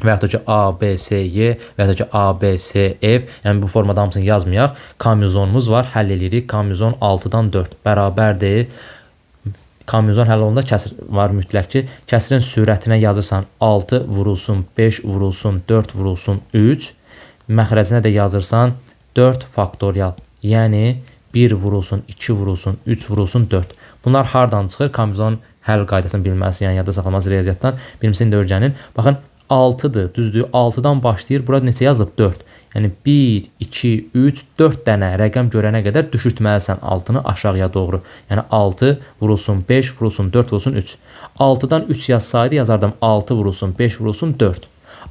və yaxud da ki A, B, C, Y və yaxud da ki A, B, C, F. Yəni bu formada hamısını yazmayaq. Kombinezonumuz var, həll edirik. Kombinezon 6-dan 4 bərabərdir. Kombinezon həll olunda kəsir var mütləq ki, kəsirin sürətinə yazırsan 6 vurulsun, 5 vurulsun, 4 vurulsun, 3. Məxrəcinə də yazırsan 4 faktorial. Yəni 1 vurulsun, 2 vurulsun, 3 vurulsun, 4. Bunlar hardan çıxır? Kombinezon həll qaydasını bilməlisin, yəni yadda saxlaması riyaziyyatdan. Birincisi indi öyrənin. Baxın, 6-dır, düzdür. 6-dan başlayır. Burada neçə yazılıb? 4. Yəni 1, 2, 3, 4 dənə rəqəm görənə qədər düşürtməlisən 6-nı aşağıya doğru. Yəni 6 vurulsun, 5 vurulsun, 4 vurulsun, 3. 6-dan 3 yazsaydı yazardım 6 vurulsun, 5 vurulsun, 4.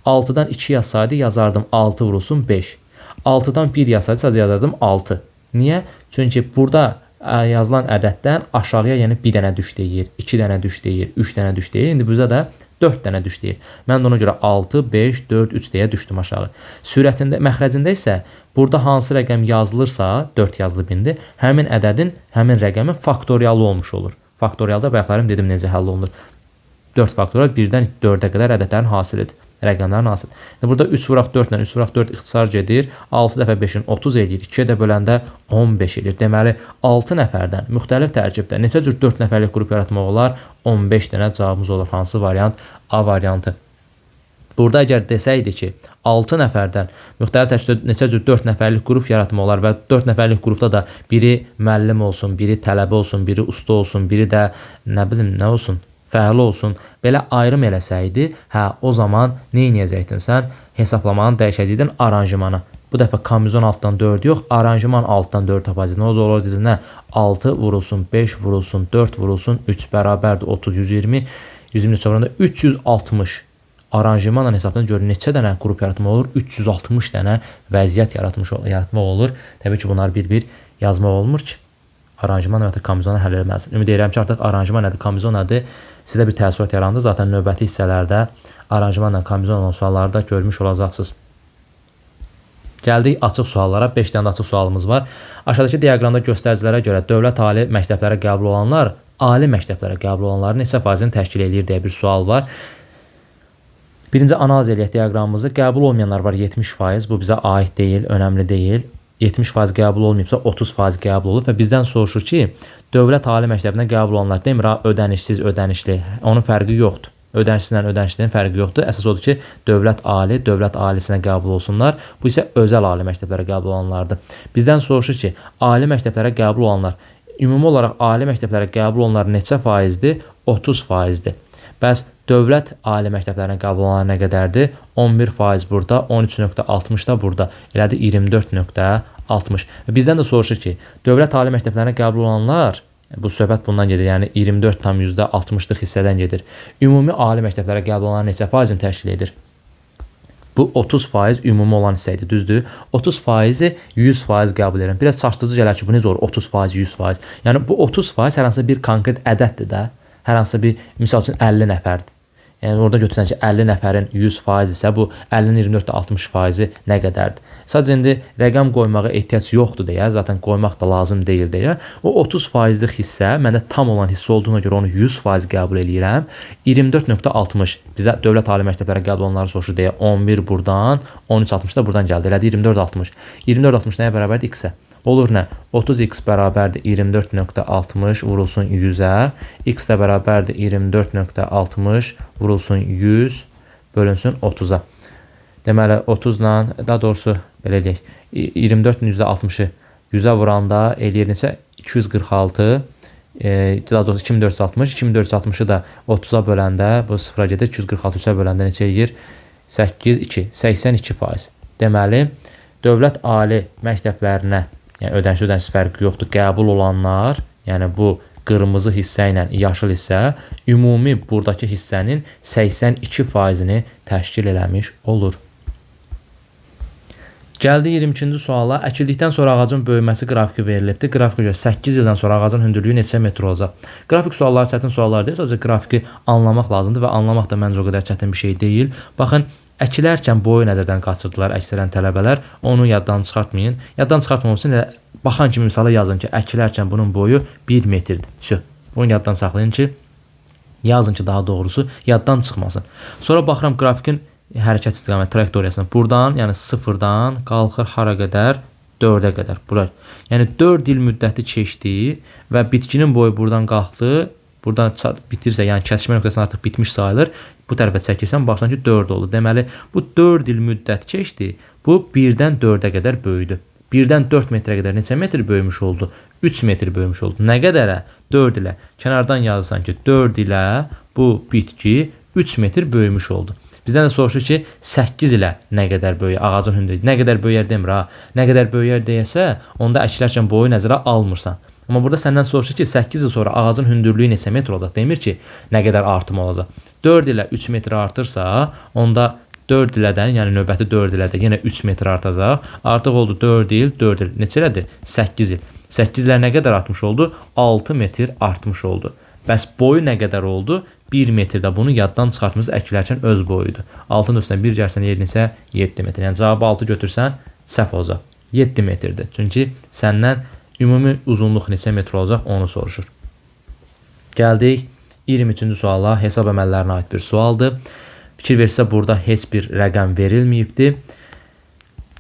6-dan 2 yazsaydı yazardım 6 vurulsun, 5. 6-dan 1 yazsaydı sadəcə yazardım 6. Niyə? Çünki burada yazılan ədəddən aşağıya yəni 1 dənə düş deyir, 2 dənə düş deyir, 3 dənə düş deyir. İndi bizə də 4 dənə düş deyir. Mən də ona görə 6, 5, 4, 3 deyə düşdüm aşağı. Sürətində, məxrəcində isə burada hansı rəqəm yazılırsa, 4 yazılıb indi, həmin ədədin, həmin rəqəmin faktorialı olmuş olur. Faktorialda bayaqlarım dedim necə həll olunur. 4 faktorial 1-dən 4-ə qədər ədədlərin hasilidir. Rəqəmlərin hasili. Burada 3 vuraq 4 ilə 3 vuraq 4 ixtisar gedir. 6 dəfə 5-in 30 eləyir. 2-yə də böləndə 15 eləyir. Deməli 6 nəfərdən müxtəlif tərkibdə neçə cür 4 nəfərlik qrup yaratmaq olar? 15 dənə cavabımız olur. Hansı variant? A variantı. Burada əgər desəydi ki, 6 nəfərdən müxtəlif tərkibdə neçə cür 4 nəfərlik qrup yaratmaq olar və 4 nəfərlik qrupda da biri müəllim olsun, biri tələbə olsun, biri usta olsun, biri də nə bilim nə olsun, fəal olsun, belə ayrım eləsəydi, hə o zaman nə edəcəkdin sən? Hesablamanı dəyişəcəkdin aranjmana. Bu dəfə komizon altdan 4 yox, aranjman altdan 4 tapacaq. Nə olur deyicinə? 6 vurulsun, 5 vurulsun, 4 vurulsun, 3 bərabərdir 30, 120, 120 çevrəndə 360. Aranjmanla hesabdan görün neçə dənə qrup yaratmaq olur? 360 dənə vəziyyət yaratmaq olur. Təbii ki, bunları bir-bir yazmaq olmur ki, aranjman və ya komizonu həll etməlisin. Ümid edirəm ki, artıq aranjman nədir, komizon nədir? Sizdə bir təəssürat yarandı. Zaten növbəti hissələrdə aranjmanla komizon olan sualları da görmüş olacaqsınız. Gəldik açıq suallara. 5 dənə açıq sualımız var. Aşağıdakı diaqramda göstəricilərə görə dövlət ali məktəblərə qəbul olanlar ali məktəblərə qəbul olanların neçə faizini təşkil edir deyə bir sual var. Birinci analiz eləyək diaqramımızı. Qəbul olmayanlar var 70%. Bu bizə aid deyil, önəmli deyil. 70% qəbul olmayıbsa 30% qəbul olur və bizdən soruşur ki, dövlət ali məktəbinə qəbul olanlar demir, ödənişsiz, ödənişli. Onun fərqi yoxdur. Ödənişsizlə ödənişlinin fərqi yoxdur. Əsas odur ki, dövlət alisinə qəbul olsunlar. Bu isə özəl ali məktəblərə qəbul olanlardır. Bizdən soruşur ki, ali məktəblərə qəbul olanlar, ümumi olaraq ali məktəblərə qəbul olanlar neçə faizdir? 30%-dir. Bəs dövlət ali məktəblərinə qəbul olanlar nə qədərdir? 11% burada, 13.60 da burada. Elədir 24.60. Bizdən də soruşur ki, dövlət ali məktəblərinə qəbul olanlar, bu söhbət bundan gedir, yəni 24,60-lıq hissədən gedir. Ümumi ali məktəblərə qəbul olanlar neçə faizini təşkil edir? Bu 30% ümumi olan hissə idi, düzdür? 30%-i 100% qəbul edirəm. Biraz çaşdırıcı gələr ki, bu necə olur? 30%, 100%. Yəni bu 30% hər hansı bir konkret ədəddir də. Hər hansı bir, misal üçün 50 nəfərdir. Yəni orada götürsən ki, 50 nəfərin 100% isə bu 50-nin 24,60%-i nə qədərdir? Sadəcə indi rəqəm qoymağa ehtiyac yoxdur deyə, zaten qoymaq da lazım deyil deyə, o 30%-lik hissə məndə tam olan hissə olduğuna görə onu 100% qəbul edirəm. 24.60 bizə dövlət ali məktəblərə qəbul olanları soruşur deyə 11 buradan, 13.60 da buradan gəldi. Elədi 24.60. 24.60 nəyə bərabərdir? X-ə. Olur nə? 30x bərabərdir 24.60 vurulsun 100-ə. X də bərabərdir 24.60 vurulsun 100 bölünsün 30-a. Deməli 30-la, daha doğrusu belə eləyək. 24-ün %60-ı 100-ə vuranda eləyir neçə? 246. Daha doğrusu 2460. 2460-ı da 30-a böləndə, bu 0-a gedir. 246 3-ə böləndə neçə eləyir? 8, 2, 82%. Deməli, dövlət ali məktəblərinə, yəni ödənişsiz fərqi yoxdur, qəbul olanlar, yəni bu qırmızı hissə ilə yaşıl hissə, ümumi buradakı hissənin 82%-ni təşkil eləmiş olur. Gəldi 22-ci suala. Əkildikdən sonra ağacın böyüməsi qrafiki verilibdir. Qrafika görə 8 ildən sonra ağacın hündürlüyü neçə metr olacaq? Qrafik sualları çətin suallar deyil, sadəcə qrafiki anlamaq lazımdır və anlamaq da məncə o qədər çətin bir şey deyil. Baxın, əkilərkən boyu nəzərdən qaçırdılar əksərən tələbələr. Onu yaddan çıxartmayın. Yaddan çıxartmamaq üçün baxan kimi misala yazın ki, əkilərkən bunun boyu 1 metrdir. Bunu yaddan saxlayın ki, yazın ki, daha doğrusu yaddan çıxmasın. Sonra baxıram qrafikin hərəkət istiqamət trayektoriyasına. Buradan, yəni 0-dan qalxır hara qədər? 4-ə qədər. Bura. Yəni 4 il müddəti keçdi və bitkinin boyu buradan qalxdı. Buradan bitirsə, yəni kəsişmə nöqtəsindən artıq bitmiş sayılır. Bu tərəfə çəkirsən, baxsan ki 4 oldu. Deməli, bu 4 il müddət keçdi. Bu 1-dən 4-ə qədər böyüdü. 1-dən 4 metrə qədər neçə metr böyümüş oldu? 3 metr böyümüş oldu. Nə qədərə? 4 ilə. Kənardan yazırsan ki, 4 ilə bu bitki 3 metr böyümüş oldu. Bizdən də soruşur ki, 8 ilə nə qədər böyüyər, ağacın hündürlüyü. Nə qədər böyüyər demir ha. Nə qədər böyüyər deyəsə, onda əkilərkən boyu nəzərə almırsan. Amma burada səndən soruşur ki, 8 il sonra ağacın hündürlüyü neçə metr olacaq? Demir ki, nə qədər artım olacaq. 4 ilə 3 metr artırsa, onda 4 ilədən, yəni növbəti 4 ilədə yenə 3 metr artacaq. Artıq oldu 4 il, 4 il. Neçə elədir? 8 il. 8 ilə nə qədər artmış oldu? 6 metr artmış oldu. Bəs boyu nə qədər oldu? 1 metrdə bunu yaddan çıxartmamız əkilərkən öz boyudur. 6-nın üstünə 1 gəlsən yerinizə 7 metr. Yəni cavabı 6 götürsən səhv olacaq. 7 metrdir. Çünki səndən ümumi uzunluq neçə metr olacaq onu soruşur. Gəldik 23-cü suala hesab əməllərinə aid bir sualdır. Fikir versə burada heç bir rəqəm verilməyibdir.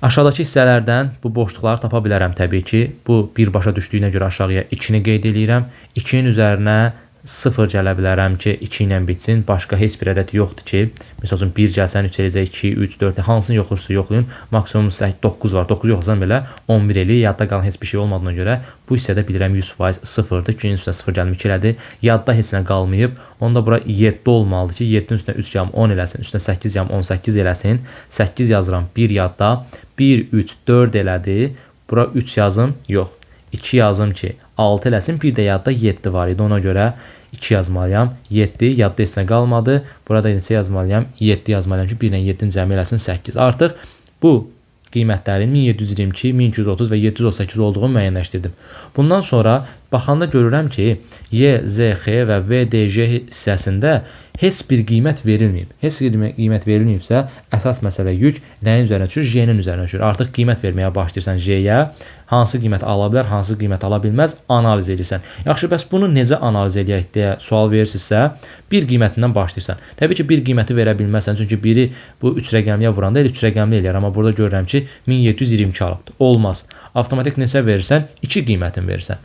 Aşağıdakı hissələrdən bu boşluqları tapa bilərəm təbii ki. Bu birbaşa düşdüyünə görə aşağıya 2-ni qeyd edirəm. 2-nin üzərinə 0 gələ bilərəm ki, 2 ilə bitsin. Başqa heç bir ədəd yoxdur ki, məsəl üçün 1 gəlsən 3 eləyəcək, 2, 3, 4, hansını yoxursa yoxlayın. Maksimum 9 var. 9 yoxlasan belə 11 eləyir. Yadda qalan heç bir şey olmadığına görə bu hissədə bilirəm 100% 0-dır. 2-nin üstünə 0 gəlmə 2 elədi. Yadda heç nə qalmayıb. Onda bura 7 olmalıdır ki, 7-nin üstünə 3 gəlmə 10 eləsin. Üstünə 8 gəlmə 18 eləsin. 8 yazıram 1 yadda. 1, 3, 4 elədi. Bura 3 yazım, yox. 2 yazım ki, 6 eləsin. Bir də yadda 7 var idi. Ona görə 2 yazmalıyam. 7, yadda heç nə qalmadı. Burada neçə yazmalıyam? 7 yazmalıyam ki, 1 ilə 7-nin cəmi eləsin 8. Artıq bu qiymətlərin 1722, 1230 və 738 olduğunu müəyyənləşdirdim. Bundan sonra baxanda görürəm ki, Y, Z, X və V, D, J hissəsində heç bir qiymət verilməyib. Heç bir qiymət verilməyibsə, əsas məsələ yük nəyin üzərinə düşür? J-nin üzərinə düşür. Artıq qiymət verməyə başlayırsan J-yə. Hansı qiymət ala bilər, hansı qiymət ala bilməz, analiz edirsən. Yaxşı, bəs bunu necə analiz edək deyə sual verirsinizsə, bir qiymətindən başlayırsan. Təbii ki, bir qiyməti verə bilməzsən, çünki biri bu 3 rəqəmliyə vuranda 3 rəqəmli eləyər, amma burada görürəm ki, 1722 alıbdır. Olmaz. Avtomatik neçə verirsən? 2 qiymətin verirsən.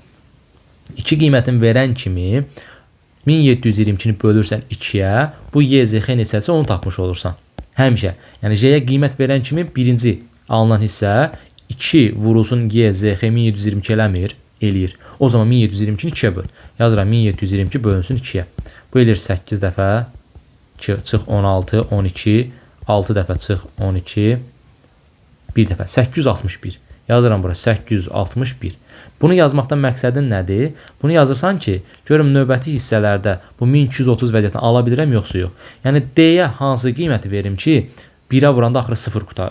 2 qiymətin verən kimi 1722-ni bölürsən 2-yə, bu YZX neçəsə onu tapmış olursan. Həmişə. Yəni J-yə qiymət verən kimi birinci alınan hissə 2 vurulsun YZX 1722 eləmir, eləyir. O zaman 1722-ni 2-yə böl. Yazıram 1722 bölünsün 2-yə. Bu eləyir 8 dəfə, çıx 16, 12, 6 dəfə çıx 12, 1 dəfə 861. Yazıram bura 861. Bunu yazmaqdan məqsədin nədir? Bunu yazırsan ki, görüm növbəti hissələrdə bu 1230 vəziyyətini ala bilirəm yoxsa yox. Yəni D-yə hansı qiyməti verim ki, 1-ə vuranda axırı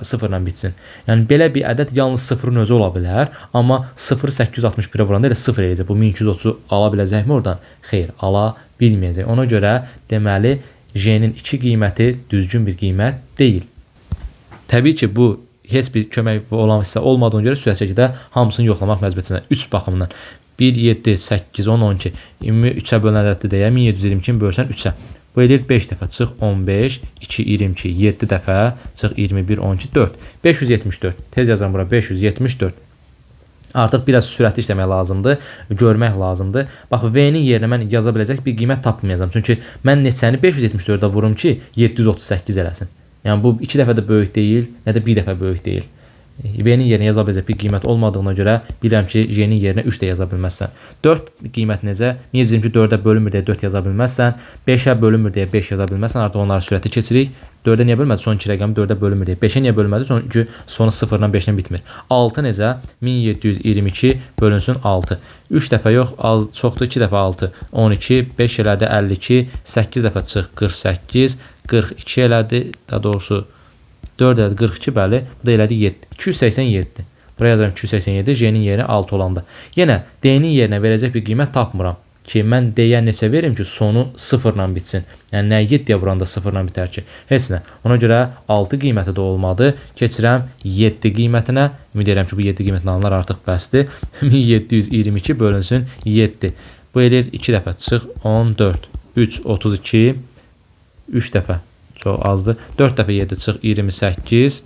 0 ilə bitsin. Yəni belə bir ədəd yalnız 0-ın özü ola bilər, amma 0-ı 861-ə vuranda elə 0 eləyəcək. Bu 1230-u ala biləcəkmi oradan? Xeyr, ala bilməyəcək. Ona görə deməli J-nin 2 qiyməti düzgün bir qiymət deyil. Təbii ki, bu heç bir kömək olan hissə olmadığına görə sürət şəkildə hamısını yoxlamaq məcburiyyətində 3 baxımından 1, 7, 8, 10, 12, 3-ə bölünən ədəddir deyə 1722-ni bölsən 3-ə. Bu edir 5 dəfə çıx 15, 2, 22, 7 dəfə çıx 21, 12, 4. 574. Tez yazıram bura 574. Artıq biraz sürətli işləmək lazımdır, görmək lazımdır. Bax, V-nin yerinə mən yaza biləcək bir qiymət tapmayacağam. Çünki mən neçəni 574-ə vurum ki, 738 eləsin. Yəni bu 2 dəfə də böyük deyil, nə də 1 dəfə böyük deyil. V-nin yerinə yaza biləcək bir qiymət olmadığına görə bilirəm ki, J-nin yerinə 3 də yaza bilməzsən. 4 qiymət necə? 1724-ə bölünmür deyə 4 yaza bilməzsən. 5-ə bölünmür deyə 5 yaza bilməzsən. Artıq onları sürətli keçirik. 4-ə niyə bölmədi? Son 2 rəqəmi 4-ə bölünmür deyə. 5-ə niyə bölmədi? Çünki sonu 0-dan 5-dən bitmir. 6 necə? 1722 bölünsün 6. 3 dəfə yox, çoxdur, 2 dəfə 6. 12, 5 elədi 52, 8 dəfə çıx 48, 42 elədi, daha doğrusu 4 elədi 42, bəli, bu da elədi 7. 287. Buraya yazıram 287, J-nin yerinə 6 olanda. Yenə D-nin yerinə verəcək bir qiymət tapmıram ki, mən D-yə neçə verim ki, sonu 0-la bitsin. Yəni nə 7-yə vuranda 0-la bitər ki? Heç nə. Ona görə 6 qiyməti də olmadı. Keçirəm 7 qiymətinə. Ümid edirəm ki, bu 7 qiymətin alınlar artıq bəsdir. 1722 bölünsün 7. Bu eləyir 2 dəfə çıx 14, 3, 32, 3 dəfə. Çox azdır. 4 dəfə 7 çıx 28,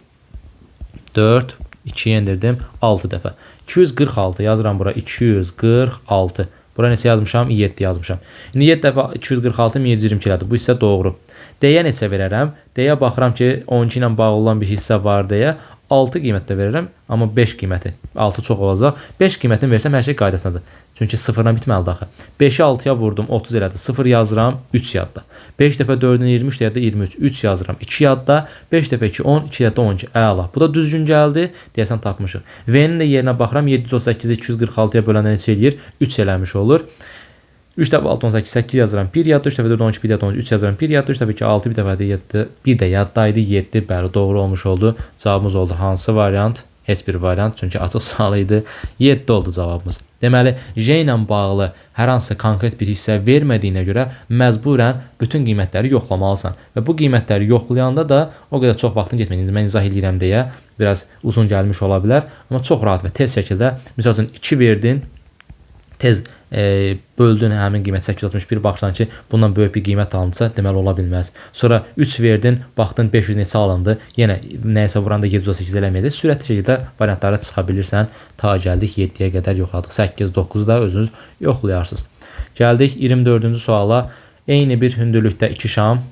4, 2 endirdim 6 dəfə. 246 yazıram bura 246. Bura neçə yazmışam? 7 yazmışam. İndi 7 dəfə 246 1722 elədi. Bu hissə doğru. D-yə neçə verərəm? D-yə baxıram ki, 12 ilə bağlı olan bir hissə var deyə 6 qiymətdə verirəm, amma 5 qiyməti. 6 çox olacaq. 5 qiymətini versəm hər şey qaydasındadır. Çünki 0-la bitməlidir axı. 5-i 6-ya vurdum, 30 elədi. 0 yazıram, 3 yadda. 5 dəfə 4-ün 23 deyədə 23. 3 yazıram, 2 yadda. 5 dəfə 2, 10, 2 yadda 12. Əla. Bu da düzgün gəldi. Deyəsən tapmışıq. V-nin də yerinə baxıram. 738-i 246-ya böləndə neçə eləyir? 3 eləmiş olur. 3 dəfə 6, 18, 8 yazıram. 1 yadda, 3 dəfə 4, 12, 1 yadda 13, 3 yazıram. 1 yadda, 3 dəfə 2, 6, 1 dəfə 7, 1 də yaddaydı, 7. Bəli, doğru olmuş oldu. Cavabımız oldu. Hansı variant? Heç bir variant. Çünki açıq sual idi. 7 oldu cavabımız. Deməli, J ilə bağlı hər hansı konkret bir hissə vermədiyinə görə məcburən bütün qiymətləri yoxlamalısan. Və bu qiymətləri yoxlayanda da o qədər çox vaxtın getməyir. İndi mən izah edirəm deyə biraz uzun gəlmiş ola bilər. Amma çox rahat və tez şəkildə, misal üçün 2 verdin, tez böldün həmin qiymət 861 baxsan ki, bundan böyük bir qiymət alınsa, deməli ola bilməz. Sonra 3 verdin, baxdın 500 neçə alındı, yenə nəyəsə vuranda 738 eləməyəcək. Sürətli şəkildə variantlara çıxa bilirsən. Ta gəldik 7-yə qədər yoxladıq. 8, 9 da özünüz yoxlayarsınız. Gəldik 24-cü suala. Eyni bir hündürlükdə 2 şam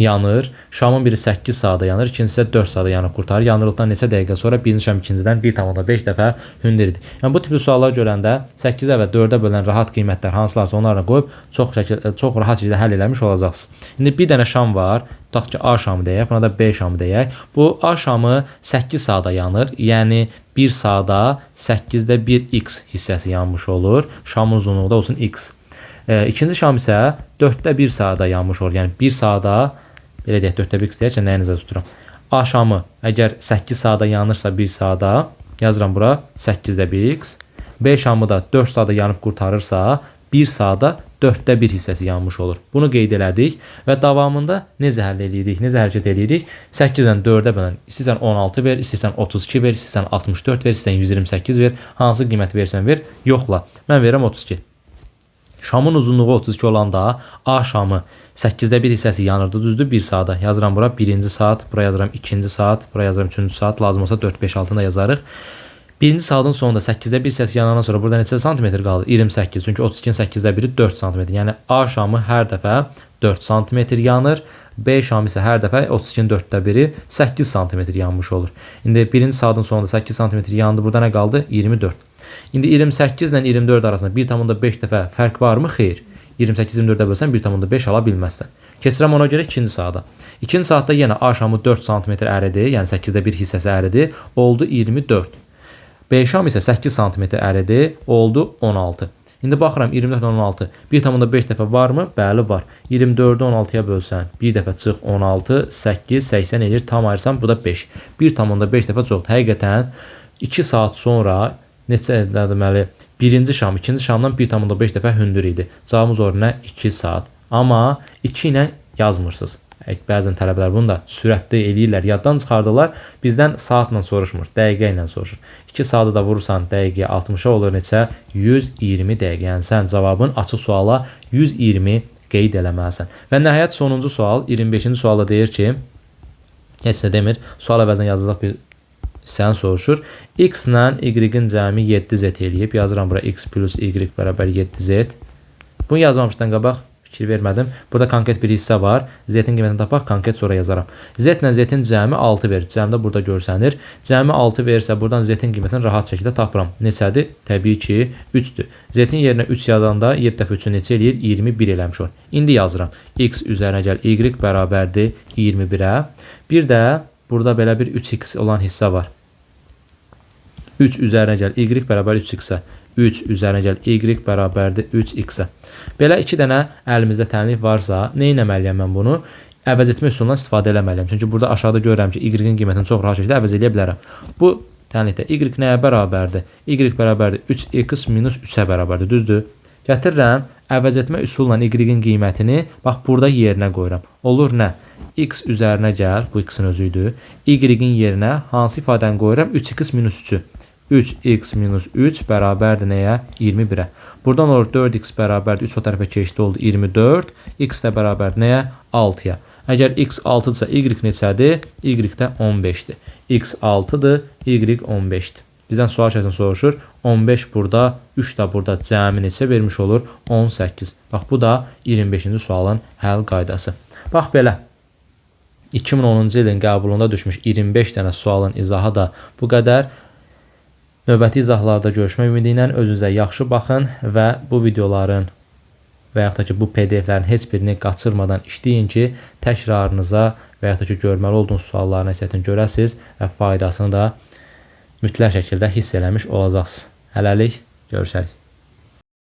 yanır. Şamın biri 8 saata yanır, ikincisi 4 saata yanıb qurtarır. Yanırlıqdan neçə dəqiqə sonra birinci şam ikincidən 1,5 dəfə hündürdür. Yəni bu tipli suallar görəndə 8-ə və 4-ə bölən rahat qiymətlər hansılarsa onlarla qoyub çox rahat şəkildə həll eləmiş olacaqsınız. İndi bir dənə şam var. Tutaq ki, A şamı deyək, buna da B şamı deyək. Bu A şamı 8 saata yanır. Yəni 1 saata 8-də 1x hissəsi yanmış olur. Şamın uzunluğu da olsun x. İkinci şam isə 4-də 1 saata yanmış olur. Yəni 1 saata belə deyək, 4-də 1 x deyək, nəyinizə tuturam. A şamı əgər 8 saata yanırsa 1 saata, yazıram bura 8-də 1x. B şamı da 4 saata yanıb qurtarırsa 1 saata 4-də 1 hissəsi yanmış olur. Bunu qeyd elədik və davamında necə həll edirik, necə hərəkət edirik? 8-dən 4-ə bölən, istəyirsən 16 ver, istəyirsən 32 ver, istəyirsən 64 ver, istəyirsən 128 ver, hansı qiymət versən ver, yoxla. Mən verirəm 32. Şamın uzunluğu 32 olanda A şamı 8-də 1 hissəsi yanırdı, düzdür 1 saata. Yazıram bura 1-ci saat, bura yazıram 2-ci saat, bura yazıram 3-cü saat, lazım olsa 4, 5, 6-nı da yazarıq. 1-ci saatın sonunda 8-də 1 hissəsi yanandan sonra burada neçə santimetr qaldı? 28. Çünki 32-nin 8-də 1-i 4 santimetr. Yəni A şamı hər dəfə 4 santimetr yanır. B şamı isə hər dəfə 32-nin 4-də 1-i 8 santimetr yanmış olur. İndi 1-ci saatın sonunda 8 santimetr yandı. Burada nə qaldı? 24. İndi 28 ilə 24 arasında 1,5 dəfə fərq varmı? Xeyr. 28-24-ə bölsən 1,5 ala bilməzsən. Keçirəm ona görə 2-ci saata. 2-ci saatda yenə A şamı 4 cm əridi, yəni 8-də 1 hissəsi əridi, oldu 24. B şam isə 8 cm əridi, oldu 16. İndi baxıram 24 16. 1,5 dəfə varmı? Bəli var. 24-ü 16-ya bölsən 1 dəfə çıx 16, 8, 80 edir. Tam ayırsan bu da 5. 1,5 dəfə çoxdur. Həqiqətən 2 saat sonra neçə deməli birinci şam, ikinci şamdan 1,5 dəfə hündür idi. Cavabımız oranı 2 saat. Amma 2 ilə yazmırsınız. Bəzən tələbələr bunu da sürətli eləyirlər, yaddan çıxardırlar. Bizdən saatla soruşmur, dəqiqə ilə soruşur. 2 saatı da vurursan dəqiqəyə 60-a olur neçə? 120 dəqiqə. Yəni sən cavabın açıq suala 120 qeyd eləməlisən. Və nəhayət sonuncu sual, 25-ci sualda deyir ki, heç nə demir. Sual əvəzdən yazılacaq bir sən soruşur. X ilə Y-in cəmi 7z eləyib. Yazıram bura x plus y bərabər 7z. Bunu yazmamışdan qabaq fikir vermədim. Burada konkret bir hissə var. Z-in qiymətini tapaq, konkret sonra yazaram. Z ilə Z-in cəmi 6 verir. Cəmi də burada görsənir. Cəmi 6 verirsə, buradan Z-in qiymətini rahat şəkildə tapıram. Neçədir? Təbii ki, 3-dür. Z-in yerinə 3 yazanda 7 dəfə 3-ü neçə eləyir? 21 eləmiş olur. İndi yazıram. X üzərinə gəl, Y bərabərdir 21-ə. Bir də burada belə bir 3x olan hissə var. 3 üzərinə gəl, Y bərabər 3x-ə. 3 üzərinə gəl, Y bərabərdir 3x-ə. Belə 2 dənə əlimizdə tənlik varsa, nə etməliyəm mən bunu? Əvəz etmə üsulundan istifadə eləməliyəm. Çünki burada aşağıda görürəm ki, Y-in qiymətini çox rahat şəkildə əvəz eləyə bilərəm. Bu tənlikdə Y nəyə bərabərdir? Y bərabərdir 3x minus 3-ə bərabərdir, düzdür? Gətirirəm, əvəz etmə üsulla Y-in qiymətini, bax, burada yerinə qoyuram. Olur nə? X üzərinə gəl, bu x-in özüydür. Y-in yerinə hansı ifadəni qoyuram? 3x minus 3-ü. 3x minus 3 bərabərdir nəyə? 21-ə. Buradan olur 4x bərabərdir 3 o tərəfə keçdi oldu 24. X də bərabər nəyə? 6-ya. Əgər x 6-dırsa y neçədir? Y də 15-dir. X 6-dır, y 15-dir. Bizdən sual şəklində soruşur. 15 burada, 3 də burada cəmi neçə vermiş olur? 18. Bax, bu da 25-ci sualın həll qaydası. Bax belə. 2010-cu ilin qəbulunda düşmüş 25 dənə sualın izahı da bu qədər. Növbəti izahlarda görüşmək ümidi ilə özünüzə yaxşı baxın və bu videoların və yaxud da ki, bu PDF-lərin heç birini qaçırmadan işləyin ki, təkrarınıza və yaxud da ki, görməli olduğunuz sualların əksəriyyətini görəsiniz və faydasını da mütləq şəkildə hiss eləmiş olacaqsınız. Hələlik görüşərik.